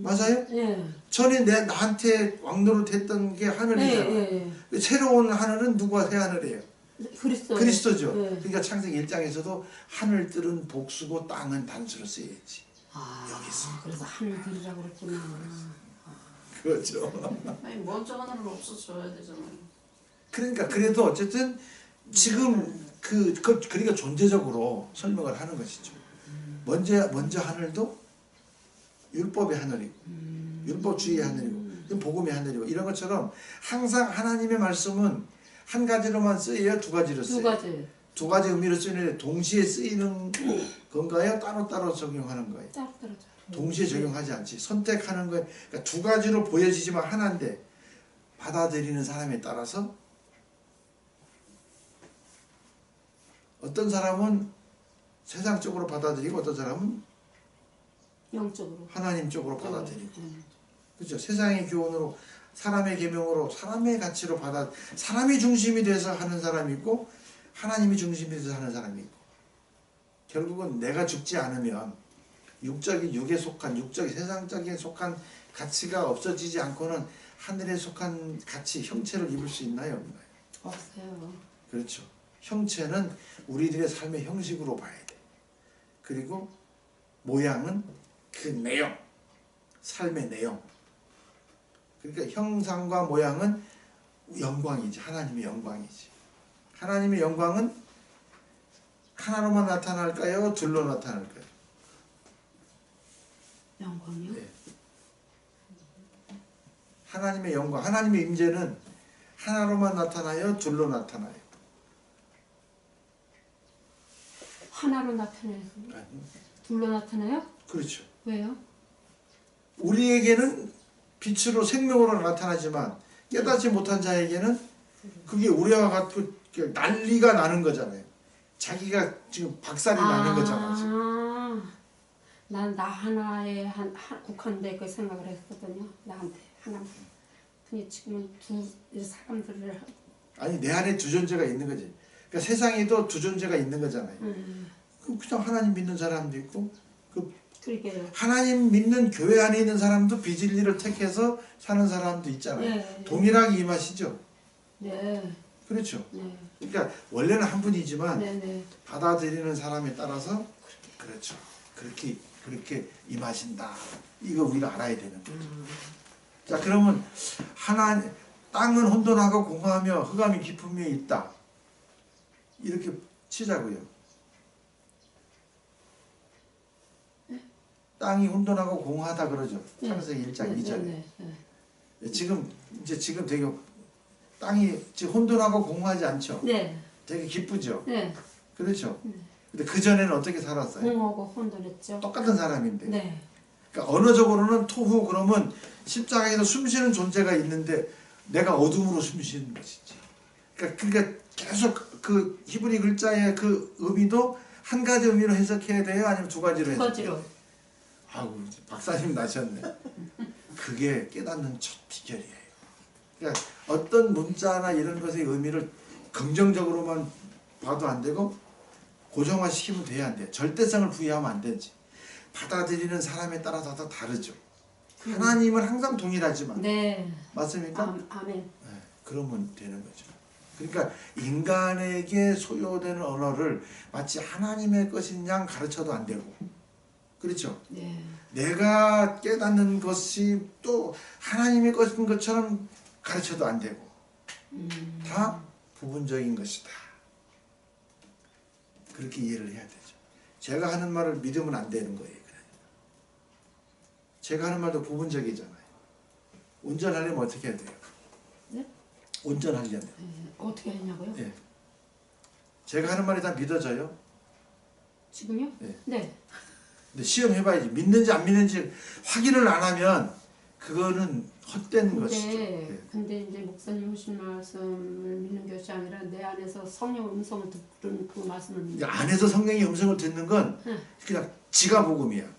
맞아요? 예. 전에 나한테 왕노릇 했던 게 하늘이잖아. 예. 새로운 하늘은 누가 새 하늘이에요? 그리스도죠. 예. 그러니까 창세기 1장에서도 하늘들은 복수고 땅은 단수로 쓰여야지. 여기서. 그래서 하늘들이라고 그랬구나. 그렇죠. 아니 먼저 하늘을 없어져야 되잖아요. 그러니까 그래도 어쨌든 지금 그러니까 존재적으로 설명을 하는 것이죠. 먼저 하늘도 율법의 하늘이고 율법주의의 하늘이고 복음의 하늘이고 이런 것처럼 항상 하나님의 말씀은 한 가지로만 쓰여요? 두 가지로 쓰여요? 두 가지. 두 가지 의미로 쓰이는데 동시에 쓰이는 건가요? 따로따로 적용하는 거예요? 따로따로. 동시에 적용하지 않지. 선택하는 거예요. 그러니까 두 가지로 보여지지만 하나인데 받아들이는 사람에 따라서 어떤 사람은 세상적으로 받아들이고 어떤 사람은 영적으로. 하나님 쪽으로 받아들이고 그렇죠. 세상의 교훈으로 사람의 계명으로 사람의 가치로 사람이 중심이 돼서 하는 사람이 있고 하나님이 중심이 돼서 하는 사람이 있고 결국은 내가 죽지 않으면 육적인 육에 속한 육적인 세상적인 속한 가치가 없어지지 않고는 하늘에 속한 가치 형체를 입을 수 있나요? 없나요? 없어요. 그렇죠. 형체는 우리들의 삶의 형식으로 봐야 돼. 그리고 모양은 그 내용, 삶의 내용. 그러니까 형상과 모양은 영광이지. 하나님의 영광이지. 하나님의 영광은 하나로만 나타날까요? 둘로 나타날까요? 영광이요? 네. 하나님의 영광, 하나님의 임재는 하나로만 나타나요? 둘로 나타나요? 하나로 나타나요? 아니, 둘로 나타나요? 그렇죠. 왜요? 우리에게는 빛으로 생명으로 나타나지만 깨닫지 못한 자에게는 그게 우리와 같고 난리가 나는 거잖아요. 자기가 지금 박살이 나는 거잖아요. 지금. 난 나 하나에 국한돼 그 생각을 했거든요. 나한테 하나. 근데 지금은 두 사람들을 아니 내 안에 두 존재가 있는 거지. 그러니까 세상에도 두 존재가 있는 거잖아요. 그럼 그냥 하나님 믿는 사람도 있고 그러게요. 하나님 믿는 교회 안에 있는 사람도 비진리를 택해서 사는 사람도 있잖아요. 네. 동일하게 이 맛이죠. 네. 그렇죠. 네. 그러니까 원래는 한 분이지만 네. 네. 받아들이는 사람에 따라서 그렇죠. 그렇게 임하신다. 이거 우리가 알아야 되는 거죠. 자 그러면 땅은 혼돈하고 공허하며 흑암이 깊음에 있다. 이렇게 치자고요. 땅이 혼돈하고 공허하다 그러죠. 창세기 1장 2절에. 지금 되게 땅이 지금 혼돈하고 공허하지 않죠. 네. 되게 기쁘죠. 네. 그렇죠. 근데 그 전에는 어떻게 살았어요? 공허하고 혼돈했죠. 똑같은 사람인데. 네. 그러니까 언어적으로는 토후 그러면 십자가에서 숨쉬는 존재가 있는데 내가 어둠으로 숨쉬는 것이지. 그러니까 계속 그 히브리 글자의 그 의미도 한 가지 의미로 해석해야 돼요? 아니면 두 가지로 해석해야 돼요? 두 가지로. 아우 박사님 나셨네. 그게 깨닫는 첫 비결이에요. 그러니까 어떤 문자나 이런 것의 의미를 긍정적으로만 봐도 안 되고 고정화시키면 돼야 안 돼요. 절대성을 부여하면 안 되지. 받아들이는 사람에 따라서 다 다르죠. 하나님은 항상 동일하지만 네. 맞습니까? 아멘. 네, 그러면 되는 거죠. 그러니까 인간에게 소요되는 언어를 마치 하나님의 것인 양 가르쳐도 안 되고 그렇죠? 네. 내가 깨닫는 것이 또 하나님의 것인 것처럼 가르쳐도 안 되고 다 부분적인 것이다. 그렇게 이해를 해야 되죠. 제가 하는 말을 믿으면 안 되는 거예요. 제가 하는 말도 부분적이잖아요. 운전하려면 어떻게 해야 돼요? 네? 운전하려면. 네. 어떻게 했냐고요? 예. 제가 하는 말이 다 믿어져요? 지금요? 네. 네. 근데 시험해봐야지. 믿는지 안 믿는지 확인을 안 하면 그거는 헛된 것이죠. 예. 근데 이제 목사님 하신 말씀을 믿는 것이 아니라 내 안에서 성령 음성을 듣는 그 말씀을 믿는 그러니까 안에서 성령의 음성을 듣는 건 그냥 지가 복음이야.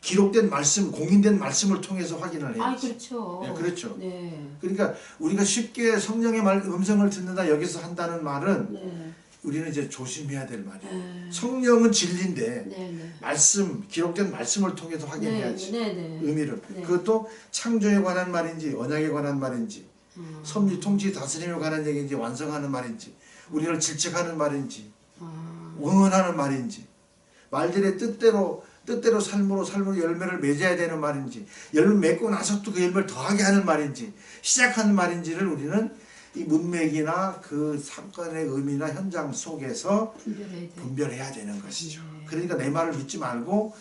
기록된 말씀, 공인된 말씀을 통해서 확인을 해야지. 아, 그렇죠. 예, 그렇죠. 네. 그러니까 우리가 쉽게 성령의 음성을 듣는다 여기서 한다는 말은 네. 우리는 이제 조심해야 될 말이에요. 네. 성령은 진리인데 네네. 말씀, 기록된 말씀을 통해서 확인해야지. 네네. 의미를. 네. 그것도 창조에 관한 말인지 언약에 관한 말인지 아. 섭리, 통치, 다스림에 관한 얘기인지 완성하는 말인지 우리를 질책하는 말인지 응원하는 말인지 말들의 뜻대로 삶으로 열매를 맺어야 되는 말인지 열매 맺고 나서 또 그 열매를 더하게 하는 말인지 시작하는 말인지를 우리는 이 문맥이나 그 사건의 의미나 현장 속에서 분별해야 되는 것이죠. 그러니까 내 말을 믿지 말고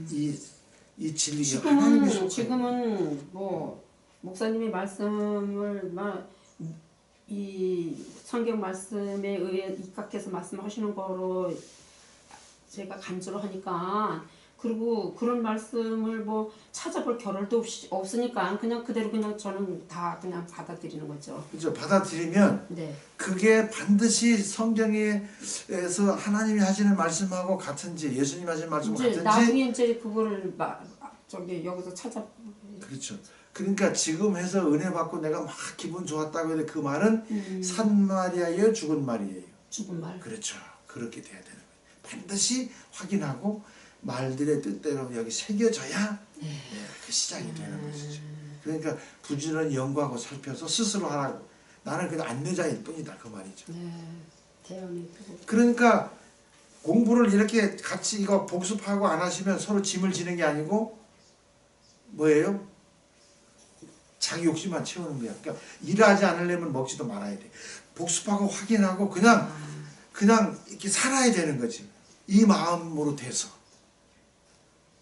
이 진리 하나님의 속한 지금은 뭐 목사님의 말씀을 이 성경 말씀에 의해 입각해서 말씀하시는 거로 제가 간주를 하니까 그리고 그런 말씀을 뭐 찾아볼 겨를도 없으니까 그냥 그대로 그냥 저는 다 그냥 받아들이는 거죠. 그렇죠. 받아들이면 네. 그게 반드시 성경에서 하나님이 하시는 말씀하고 같은지 예수님 하시는 말씀 이제 같은지 나중에 이제 그거를 저기 여기서 찾아. 그렇죠. 그러니까 지금 해서 은혜 받고 내가 막 기분 좋았다고 해도 그 말은 산 말이에요, 죽은 말이에요. 죽은 말. 그렇죠. 그렇게 돼야 되는 거예요. 반드시 확인하고 말들의 뜻대로 여기 새겨져야 그 시작이 되는 것이죠. 그러니까 부지런히 연구하고 살펴서 스스로 하라고. 나는 그냥 안내자일 뿐이다 그 말이죠. 네. 대언이 그러니까 공부를 이렇게 같이 이거 복습하고 안 하시면 서로 짐을 지는 게 아니고 뭐예요? 자기 욕심만 채우는 거야. 그러니까 일하지 않으려면 먹지도 말아야 돼. 복습하고 확인하고 그냥 이렇게 살아야 되는 거지. 이 마음으로 돼서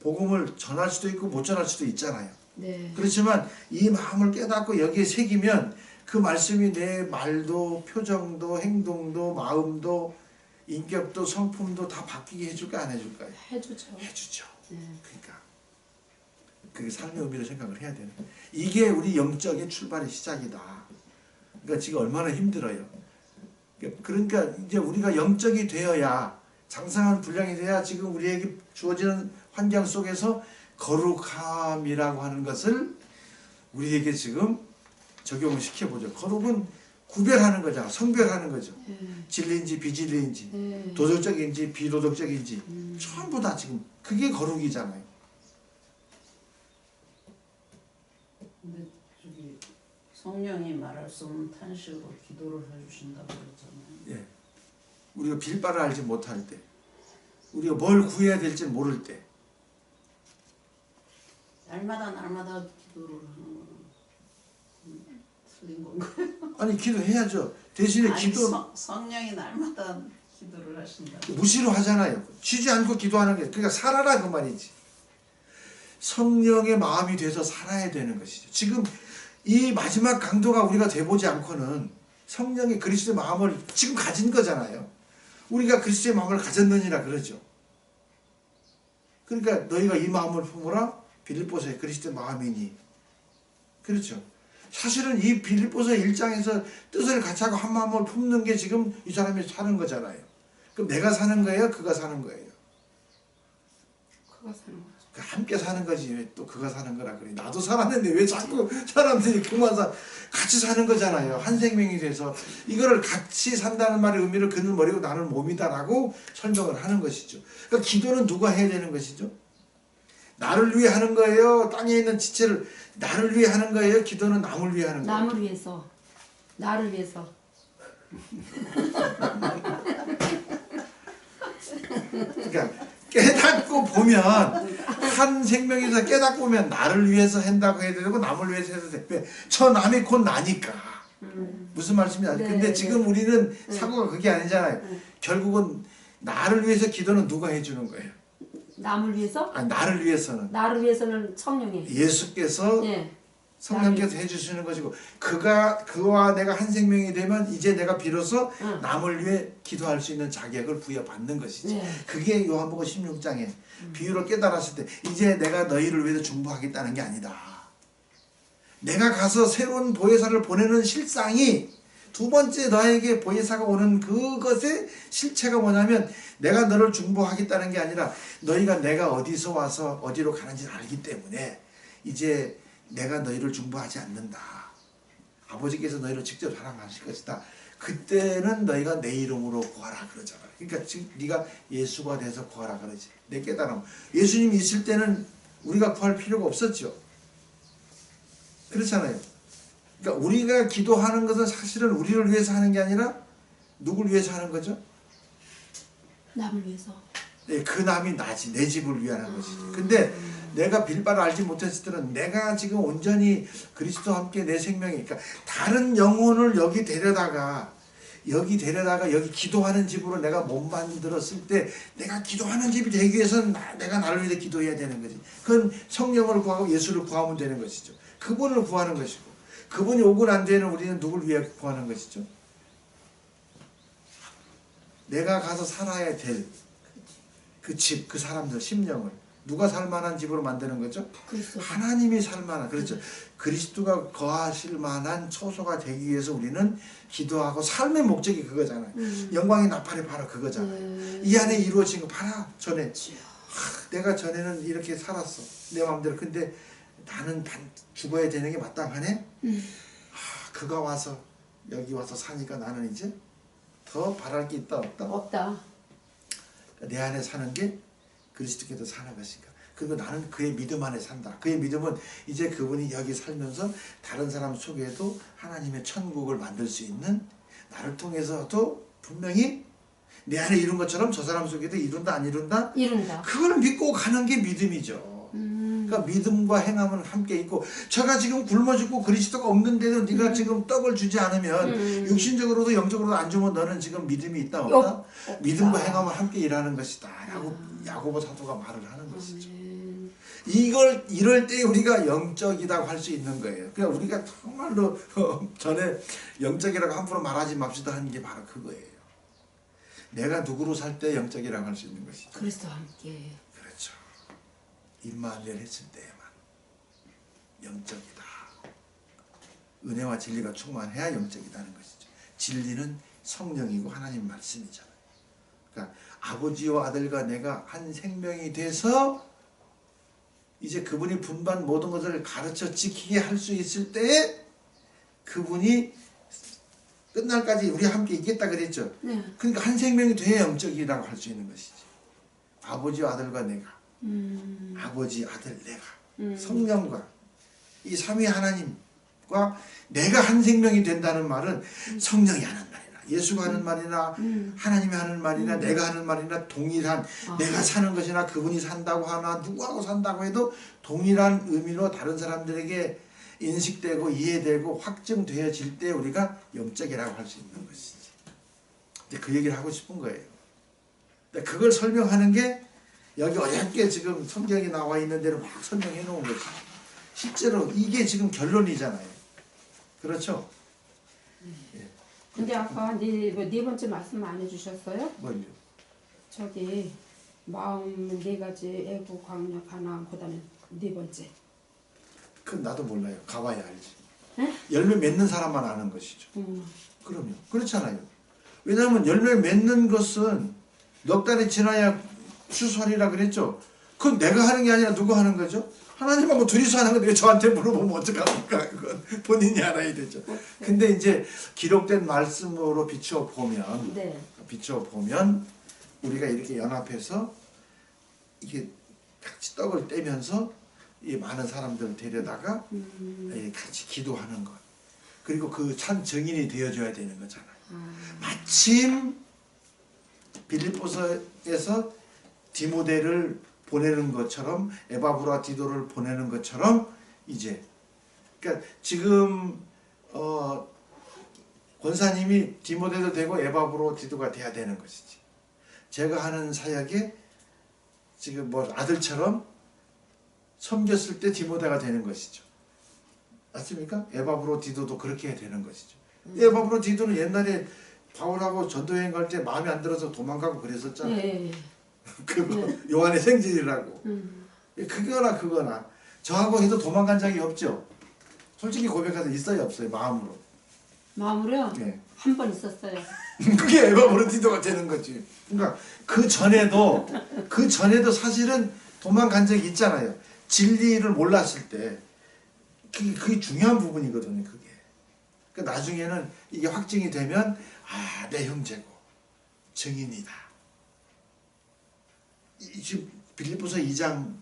복음을 전할 수도 있고 못 전할 수도 있잖아요. 네. 그렇지만 이 마음을 깨닫고 여기에 새기면 그 말씀이 내 말도 표정도 행동도 마음도 인격도 성품도 다 바뀌게 해줄까 안 해줄까요? 해주죠. 해주죠. 네. 그러니까 그게 삶의 의미로 생각을 해야 되는 거예요. 이게 우리 영적인 출발의 시작이다. 그러니까 지금 얼마나 힘들어요. 그러니까 이제 우리가 영적이 되어야 장성한 분량이 돼야 지금 우리에게 주어지는 환경 속에서 거룩함이라고 하는 것을 우리에게 지금 적용을 시켜보죠. 거룩은 구별하는 거잖아. 성별하는 거죠. 진리인지 비진리인지 도덕적인지 비도덕적인지 전부 다 지금 그게 거룩이잖아요. 근데 저기 성령이 말할 수 없는 탄식으로 기도를 해주신다고 그랬잖아요. 예. 우리가 빌 바를 알지 못할 때, 우리가 뭘 구해야 될지 모를 때, 날마다 기도를 하는 거는 틀린 건가요? 아니 기도해야죠. 대신에 아니, 기도 성령이 날마다 기도를 하신다. 무시로 하잖아요. 쉬지 않고 기도하는 게 그러니까 살아라 그 말이지. 성령의 마음이 돼서 살아야 되는 것이죠. 지금 이 마지막 강도가 우리가 돼보지 않고는 성령의 그리스도의 마음을 지금 가진 거잖아요. 우리가 그리스도의 마음을 가졌느니라 그러죠. 그러니까 너희가 이 마음을 품으라 빌립보서의 그리스도의 마음이니. 그렇죠. 사실은 이 빌립보서 1장에서 뜻을 같이 하고 한 마음을 품는 게 지금 이 사람이 사는 거잖아요. 그럼 내가 사는 거예요? 그가 사는 거예요? 그가 사는 거죠. 함께 사는 거지 왜 또 그가 사는 거라 그래. 나도 살았는데 왜 자꾸 사람들이 그만 같이 사는 거잖아요. 한 생명이 돼서 이거를 같이 산다는 말의 의미를 그는 머리고 나는 몸이다라고 설명을 하는 것이죠. 그러니까 기도는 누가 해야 되는 것이죠? 나를 위해 하는 거예요? 땅에 있는 지체를 나를 위해 하는 거예요? 기도는 남을 위해 하는 거예요? 남을 위해서. 나를 위해서. 그러니까 깨닫고 보면 한 생명에서 깨닫고 보면 나를 위해서 한다고 해야 되고 남을 위해서 해도 돼. 저 남이 곧 나니까. 무슨 말씀인지 알죠? 네, 근데 네. 지금 우리는 사고가 그게 아니잖아요. 결국은 나를 위해서 기도는 누가 해주는 거예요? 남을 위해서? 아니, 나를 위해서는 나를 위해서는 성령이. 예수께서 예. 성령께서 해주시는 것이고 그와 내가 한 생명이 되면 이제 내가 비로소 남을 위해 기도할 수 있는 자격을 부여받는 것이지. 네. 그게 요한복음 16장에 비유를 깨달았을 때 이제 내가 너희를 위해서 중보하겠다는 게 아니다. 내가 가서 새로운 보혜사를 보내는 실상이 두 번째 너에게 보혜사가 오는 그것의 실체가 뭐냐면 내가 너를 중보하겠다는 게 아니라 너희가 내가 어디서 와서 어디로 가는지 알기 때문에 이제 내가 너희를 중보하지 않는다. 아버지께서 너희를 직접 사랑하실 것이다. 그때는 너희가 내 이름으로 구하라 그러잖아. 그러니까 지금 네가 예수가 돼서 구하라 그러지. 내 깨달음. 예수님이 있을 때는 우리가 구할 필요가 없었죠. 그렇잖아요. 그러니까 우리가 기도하는 것은 사실은 우리를 위해서 하는 게 아니라 누굴 위해서 하는 거죠? 남을 위해서. 네, 그 남이 나지, 내 집을 위한 것이지. 근데 내가 빌바를 알지 못했을 때는 내가 지금 온전히 그리스도와 함께 내 생명이, 그러니까 다른 영혼을 여기 데려다가 여기 기도하는 집으로 내가 못 만들었을 때 내가 기도하는 집이 되기 위해서는 내가 나를 위해 기도해야 되는 거지. 그건 성령을 구하고 예수를 구하면 되는 것이죠. 그분을 구하는 것이고, 그분이 오고 난 뒤에는 우리는 누굴 위해 구하는 것이죠? 내가 가서 살아야 될 그 집, 그 사람들, 심령을 누가 살만한 집으로 만드는 거죠? 그리스도. 하나님이 살만한, 그렇죠. 그리스도가 거하실 만한 처소가 되기 위해서 우리는 기도하고, 삶의 목적이 그거잖아요. 영광의 나팔이 바로 그거잖아요. 이 안에 이루어진 거 봐라. 전에 내가 전에는 이렇게 살았어, 내 마음대로. 근데 나는 죽어야 되는 게 마땅하네. 그가 와서 여기 와서 사니까 나는 이제 더 바랄 게 있다 없다? 없다. 내 안에 사는 게 그리스도께서 사는 것인가. 그리고 나는 그의 믿음 안에 산다. 그의 믿음은 이제 그분이 여기 살면서 다른 사람 속에도 하나님의 천국을 만들 수 있는, 나를 통해서도 분명히 내 안에 이룬 것처럼 저 사람 속에도 이룬다 안 이룬다? 이룬다. 그걸 믿고 가는 게 믿음이죠. 그러니까 믿음과 행함은 함께 있고, 제가 지금 굶어 죽고 그리스도가 없는데도 네가 지금 떡을 주지 않으면 육신적으로도 영적으로도 안 주면 너는 지금 믿음이 있다 없다? 믿음과 행함은 함께 일하는 것이다 라고 야고보 사도가 말을 하는 것이죠. 이럴 때 우리가 영적이라고 할 수 있는 거예요. 그러니까 우리가 정말로 전에 영적이라고 함부로 말하지 맙시다 하는 게 바로 그거예요. 내가 누구로 살 때 영적이라고 할 수 있는 것이죠. 그리스도와 함께. 그렇죠. 임마누엘 했을 때에만 영적이다. 은혜와 진리가 충만해야 영적이다는 것이죠. 진리는 성령이고 하나님 말씀이잖아요. 그러니까 아버지와 아들과 내가 한 생명이 돼서 이제 그분이 분반 모든 것을 가르쳐 지키게 할 수 있을 때에 그분이 끝날까지 우리 함께 있겠다 그랬죠. 네. 그러니까 한 생명이 돼야 영적이라고 할 수 있는 것이지. 아버지와 아들과 내가, 아버지, 아들, 내가, 성령과 이 삼위 하나님과 내가 한 생명이 된다는 말은 성령이 하는 말이나 예수가 하는 말이나 하나님이 하는 말이나 내가 하는 말이나 동일한, 내가 사는 것이나 그분이 산다고 하나 누구하고 산다고 해도 동일한 의미로 다른 사람들에게 인식되고 이해되고 확증되어질 때 우리가 영적이라고 할 수 있는 것이지. 근데 그 얘기를 하고 싶은 거예요. 근데 그걸 설명하는 게 여기 어렵게 지금 성경이 나와 있는 대로 막 설명해 놓은 거지. 실제로 이게 지금 결론이잖아요. 그렇죠? 근데 아까 네 번째 말씀 안 해주셨어요? 뭘요? 저기 마음 네 가지 애국 강력 하나 그다음에 네 번째. 그건 나도 몰라요. 가봐야 알지. 네? 열매 맺는 사람만 아는 것이죠. 그럼요. 그렇잖아요. 왜냐하면 열매 맺는 것은 넉 달이 지나야 추수하리라 그랬죠. 그건 내가 하는 게 아니라 누가 하는 거죠? 하나님하고 둘이서 하는 건데 왜 저한테 물어보면 어떡합니까? 그건 본인이 알아야 되죠. 근데 이제 기록된 말씀으로 비춰보면, 네. 비춰보면 우리가 이렇게 연합해서 이게 같이 떡을 떼면서 이 많은 사람들을 데려다가 같이 기도하는 것. 그리고 그 참 증인이 되어줘야 되는 거잖아요. 마침 빌립보서에서 디모데를 보내는 것처럼, 에바브라 디도를 보내는 것처럼 이제, 그러니까 지금 권사님이 디모데도 되고 에바브로 디도가 돼야 되는 것이지. 제가 하는 사역에 지금 뭐 아들처럼 섬겼을 때 디모데가 되는 것이죠. 맞습니까? 에바브로 디도도 그렇게 해야 되는 것이죠. 에바브로 디도는 옛날에 바울하고 전도여행 갈 때 마음에 안 들어서 도망가고 그랬었잖아요. 네. 그거 요한의 생질이라고. 그거나 저하고 해도 도망간 적이 없죠. 솔직히 고백해서 있어요 없어요? 마음으로. 마음으로요? 네. 한 번 있었어요. 그게 에바브로 디도가 되는 거지. 그러니까 그 전에도 사실은 도망간 적이 있잖아요. 진리를 몰랐을 때 그게 중요한 부분이거든요. 그게 그 나중에는 이게 확증이 되면 아, 내 형제고 증인이다. 지금 빌립보서 2장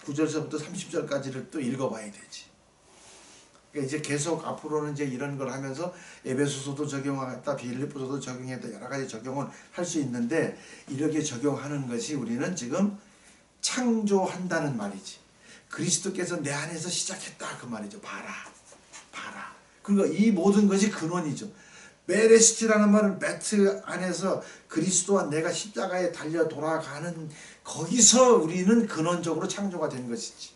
19절서부터 30절까지를 또 읽어봐야 되지. 그러니까 이제 계속 앞으로는 이제 이런 걸 하면서 에베소서도 적용하겠다, 빌립보서도 적용했다, 여러 가지 적용을 할 수 있는데 이렇게 적용하는 것이 우리는 지금 창조한다는 말이지. 그리스도께서 내 안에서 시작했다 그 말이죠. 봐라. 그러니까 이 모든 것이 근원이죠. 메레시티라는 말은 매트 안에서 그리스도와 내가 십자가에 달려 돌아가는 거기서 우리는 근원적으로 창조가 된 것이지.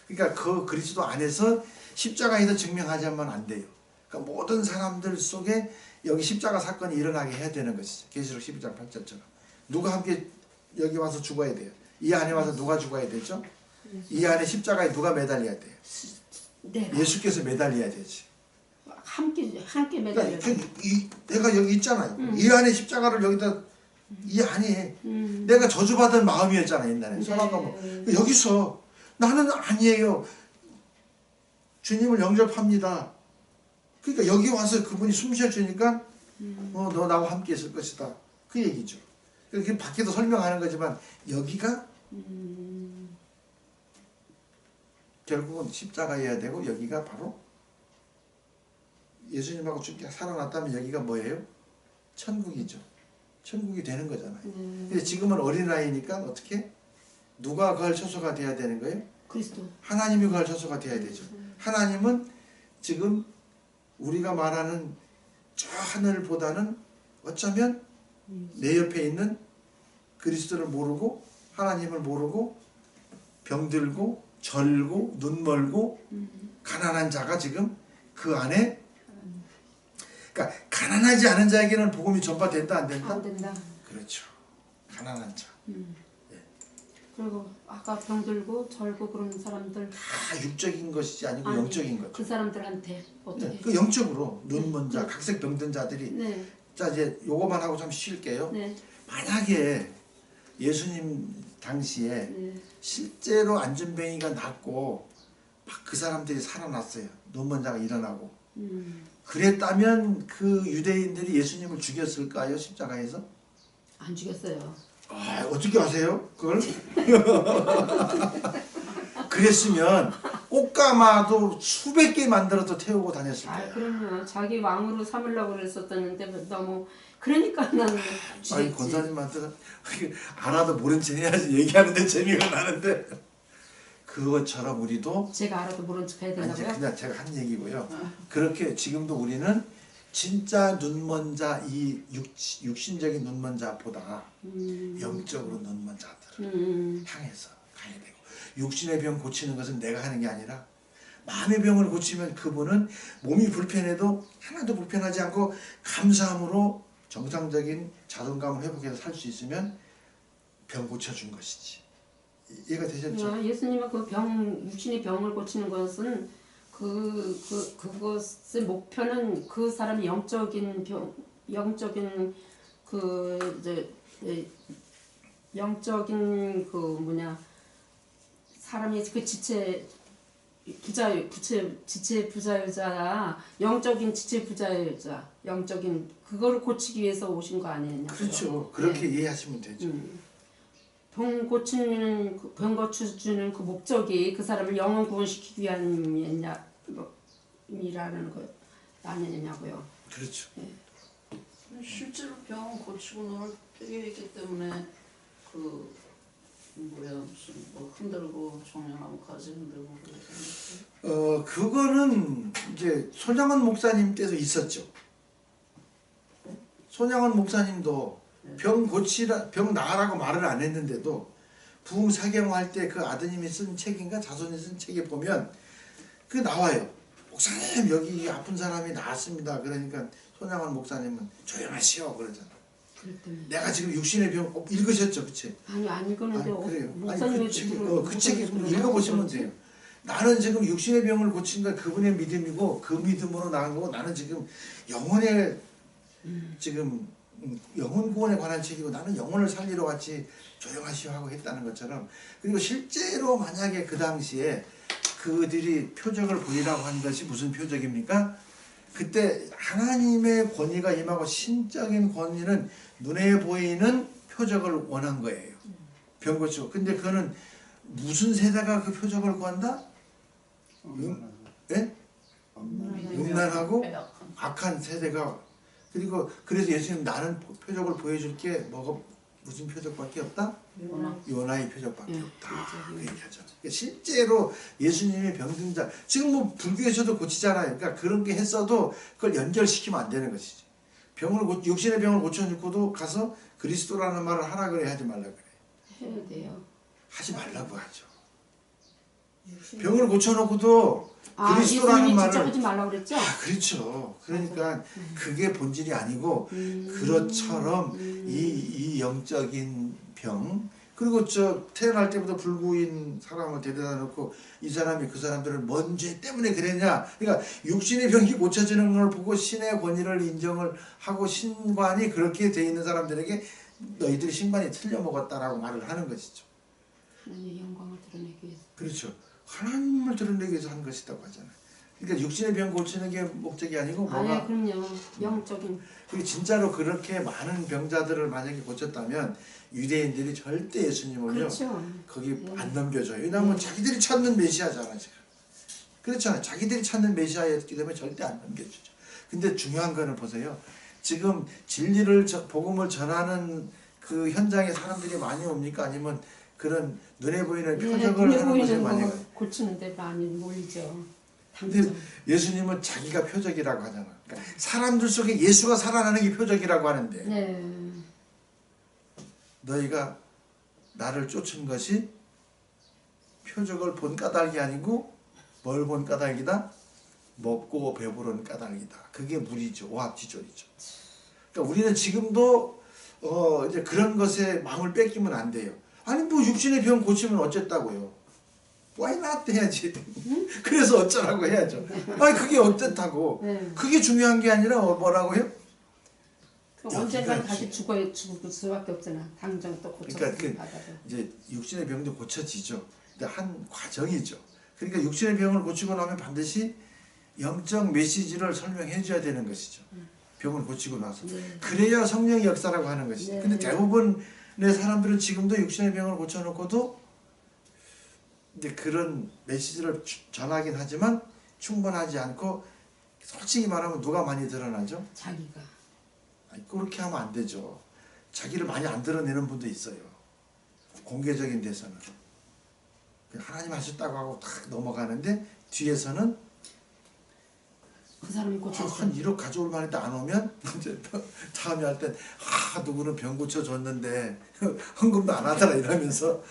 그러니까 그 그리스도 안에서 십자가에서 증명하자면 안 돼요. 그러니까 모든 사람들 속에 여기 십자가 사건이 일어나게 해야 되는 것이죠. 계시록 12장 8절처럼. 누가 함께 여기 와서 죽어야 돼요. 이 안에 와서 누가 죽어야 되죠? 이 안에 십자가에 누가 매달려야 돼요? 예수께서 매달려야 되지. 함께 매달려. 그러니까 내가 여기 있잖아요. 이 안에 십자가를 여기다 이 안에 내가 저주받은 마음이었잖아 옛날에. 선악과뭐 여기서 나는 아니에요. 주님을 영접합니다. 그러니까 여기 와서 그분이 숨 쉬어주니까 너 나와 함께 있을 것이다. 그 얘기죠. 그렇게 밖에도 설명하는 거지만 여기가 결국은 십자가여야 되고 여기가 바로 예수님하고 죽게 살아났다면 여기가 뭐예요? 천국이죠. 천국이 되는 거잖아요. 근데 지금은 어린아이니까 어떻게? 누가 거할 처소가 돼야 되는 거예요? 그리스도. 하나님이 거할 처소가 돼야 되죠. 하나님은 지금 우리가 말하는 저 하늘보다는 어쩌면 내 옆에 있는 그리스도를 모르고 하나님을 모르고 병들고 절고 눈 멀고 가난한 자가 지금 그 안에, 그러니까 가난하지 않은 자에게는 복음이 전파된다 안 된다? 안 된다. 그렇죠. 가난한 자. 그리고 아까 병들고 절고 그런 사람들 다 육적인 것이지 아니고 아니, 영적인 거죠. 그 사람들한테 어떻게? 네, 그 영적으로 눈 먼 자, 각색 병든 자들이. 네. 자 이제 요거만 하고 좀 쉴게요. 네. 만약에 예수님 당시에 네. 실제로 안전뱅이가 낫고 막 그 사람들이 살아났어요. 눈 먼 자가 일어나고. 그랬다면 그 유대인들이 예수님을 죽였을까요? 십자가에서? 안 죽였어요. 아, 어떻게 아세요? 그걸? 그랬으면 꽃가마도 수백 개 만들어서 태우고 다녔을 아, 거예요. 그러면 자기 왕으로 삼으려고 그랬었다는데 너무 그러니까 나는 아니 죽였지. 권사님한테 알아도 모른 체 해야지 얘기하는데 재미가 나는데 그것처럼 우리도 제가 알아도 모른 척 해야 아니, 이제 된다고요? 그냥 제가 한 얘기고요. 그렇게 지금도 우리는 진짜 눈먼 자, 이 육신적인 눈먼 자보다 영적으로 눈먼 자들을 향해서 가야 되고, 육신의 병 고치는 것은 내가 하는 게 아니라 마음의 병을 고치면 그분은 몸이 불편해도 하나도 불편하지 않고 감사함으로 정상적인 자존감을 회복해서 살 수 있으면 병 고쳐준 것이지. 이해가 되셨죠? 예수님은 그 육신의 병을 고치는 것은 그것의 목표는 그 사람의 영적인 사람의 그 지체 부자유자, 영적인 지체 부자유자, 영적인 그거를 고치기 위해서 오신 거 아니냐고요? 그렇죠. 그렇게 네. 이해하시면 되죠. 병 고쳐주는 그 목적이 그 사람을 영원 구원시키기 위함이라는 거 아니냐고요. 그렇죠. 실제로 병 고치고 눈을 뜨게 했기 때문에 무슨 흔들고 종려나무 가지 흔들고 그러잖아요. 그거는 이제 손양원 목사님 때도 있었죠. 손양원 목사님도 병 나으라고 말을 안 했는데도 부흥 사경할 때 그 아드님이 쓴 책인가 자손이 쓴 책에 보면 그 나와요. 목사님 여기 아픈 사람이 나았습니다. 그러니까 손양원 목사님은 조용하시오 그러잖아. 내가 지금 육신의 병 읽으셨죠, 그치? 아니 안 읽었는데 그래요. 목사님의 그 책 읽어보시면 돼요. 나는 지금 육신의 병을 고친 건 그분의 믿음이고 그 믿음으로 나간 거고 나는 지금 영혼의 지금 영혼 구원에 관한 책이고 나는 영혼을 살리러 같이 조용하시오 하고 했다는 것처럼, 그리고 실제로 만약에 그 당시에 그들이 표적을 보이라고 한 것이 무슨 표적입니까? 그때 하나님의 권위가 임하고 신적인 권위는 눈에 보이는 표적을 원한 거예요. 병 고치고. 근데 그거는 무슨 세대가 그 표적을 구한다? 예? 음란하고 빼앗은. 악한 세대가. 그리고 그래서 예수님 나는 표적을 보여줄 게 뭐가 무슨 표적밖에 없다? 요나의 표적밖에 없다. 그 얘기하죠. 그러니까 실제로 예수님이 병든 자, 지금 뭐 불교에서도 고치잖아요. 그러니까 그런 게 했어도 그걸 연결시키면 안 되는 것이지. 육신의 병을 고쳐놓고도 가서 그리스도라는 말을 하라 그래, 하지 말라 그래. 해야 돼요. 하지 말라고 하죠. 병을 고쳐놓고도 그리스도라는 예수님이 말을 진짜 하지 말라고 그랬죠? 그렇죠. 그러니까 그게 본질이 아니고 그것처럼 이 영적인 병, 그리고 저 태어날 때부터 불구인 사람을 데려다 놓고 이 사람이 그 사람들은 뭔 죄 때문에 그랬냐. 그러니까 육신의 병이 고쳐지는 걸 보고 신의 권위를 인정을 하고 신관이 그렇게 돼 있는 사람들에게 너희들이 신관이 틀려 먹었다라고 말을 하는 것이죠. 하나님의 영광을 드러내기 위해서. 그렇죠. 하나님을 드러내기 위해서 한 것이라고 하잖아요. 그러니까 육신의 병 고치는 게 목적이 아니고 뭐가 그럼요. 영적인. 그리고 진짜로 그렇게 많은 병자들을 만약에 고쳤다면 유대인들이 절대 예수님을요 그렇죠. 거기 안 넘겨줘요. 왜냐하면 자기들이 찾는 메시아잖아 지금. 그렇잖아요. 자기들이 찾는 메시아였기 때문에 절대 안 넘겨주죠. 근데 중요한 거는 보세요. 지금 진리를 복음을 전하는 그 현장에 사람들이 많이 옵니까? 아니면 그런 눈에 보이는 표적을 눈에 하는 것이 보이는 많이 거 가요? 고치는데 많이 몰리죠. 근데 예수님은 자기가 표적이라고 하잖아. 그러니까 사람들 속에 예수가 살아나는 게 표적이라고 하는데 네. 너희가 나를 쫓은 것이 표적을 본 까닭이 아니고 뭘 본 까닭이다? 먹고 배부른 까닭이다. 그게 무리죠. 오합지졸이죠. 그러니까 우리는 지금도 이제 그런 것에 마음을 뺏기면 안 돼요. 아니 뭐 육신의 병 고치면 어쨌다고요. Why not 해야지. 그래서 어쩌라고 해야죠. 아니 그게 어쨌다고. 네. 그게 중요한 게 아니라 뭐라고요? 언젠가는 다시 죽을 수밖에 없잖아. 당장 또 고쳐서 그러니까 이제 육신의 병도 고쳐지죠. 근데 한 과정이죠. 그러니까 육신의 병을 고치고 나면 반드시 영적 메시지를 설명해 줘야 되는 것이죠. 병을 고치고 나서. 네. 그래야 성령의 역사라고 하는 것이죠. 네. 근데 대부분의 사람들은 지금도 육신의 병을 고쳐놓고도 이제 그런 메시지를 전하긴 하지만 충분하지 않고 솔직히 말하면 누가 많이 드러나죠? 자기가. 아니, 그렇게 하면 안 되죠. 자기를 많이 안 드러내는 분도 있어요. 공개적인 데서는. 하나님 하셨다고 하고 탁 넘어가는데 뒤에서는 그 사람이 고쳤어. 한 1억 가져올 만한데 안 오면 이제 다음에 할 땐 누구는 병 고쳐줬는데 헌금도 안 하더라 이러면서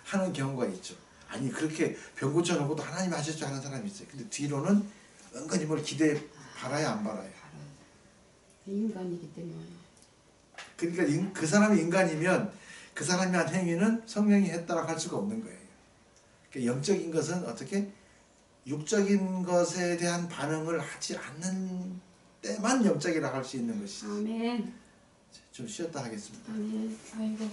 하는 경우가 있죠. 아니 그렇게 병 고쳐놓고도 하나님 하셨지 하는 사람이 있어요. 근데 뒤로는 은근히 뭘 기대 바라야 안 바라요. 인간이기 때문에. 그러니까 그 사람이 인간이면 그 사람이 한 행위는 성령이 했다라고 할 수가 없는 거예요. 그러니까 영적인 것은 어떻게 육적인 것에 대한 반응을 하지 않는 때만 영적이라고 할 수 있는 것이죠. 아멘. 좀 쉬었다 하겠습니다. 아멘. 아이고.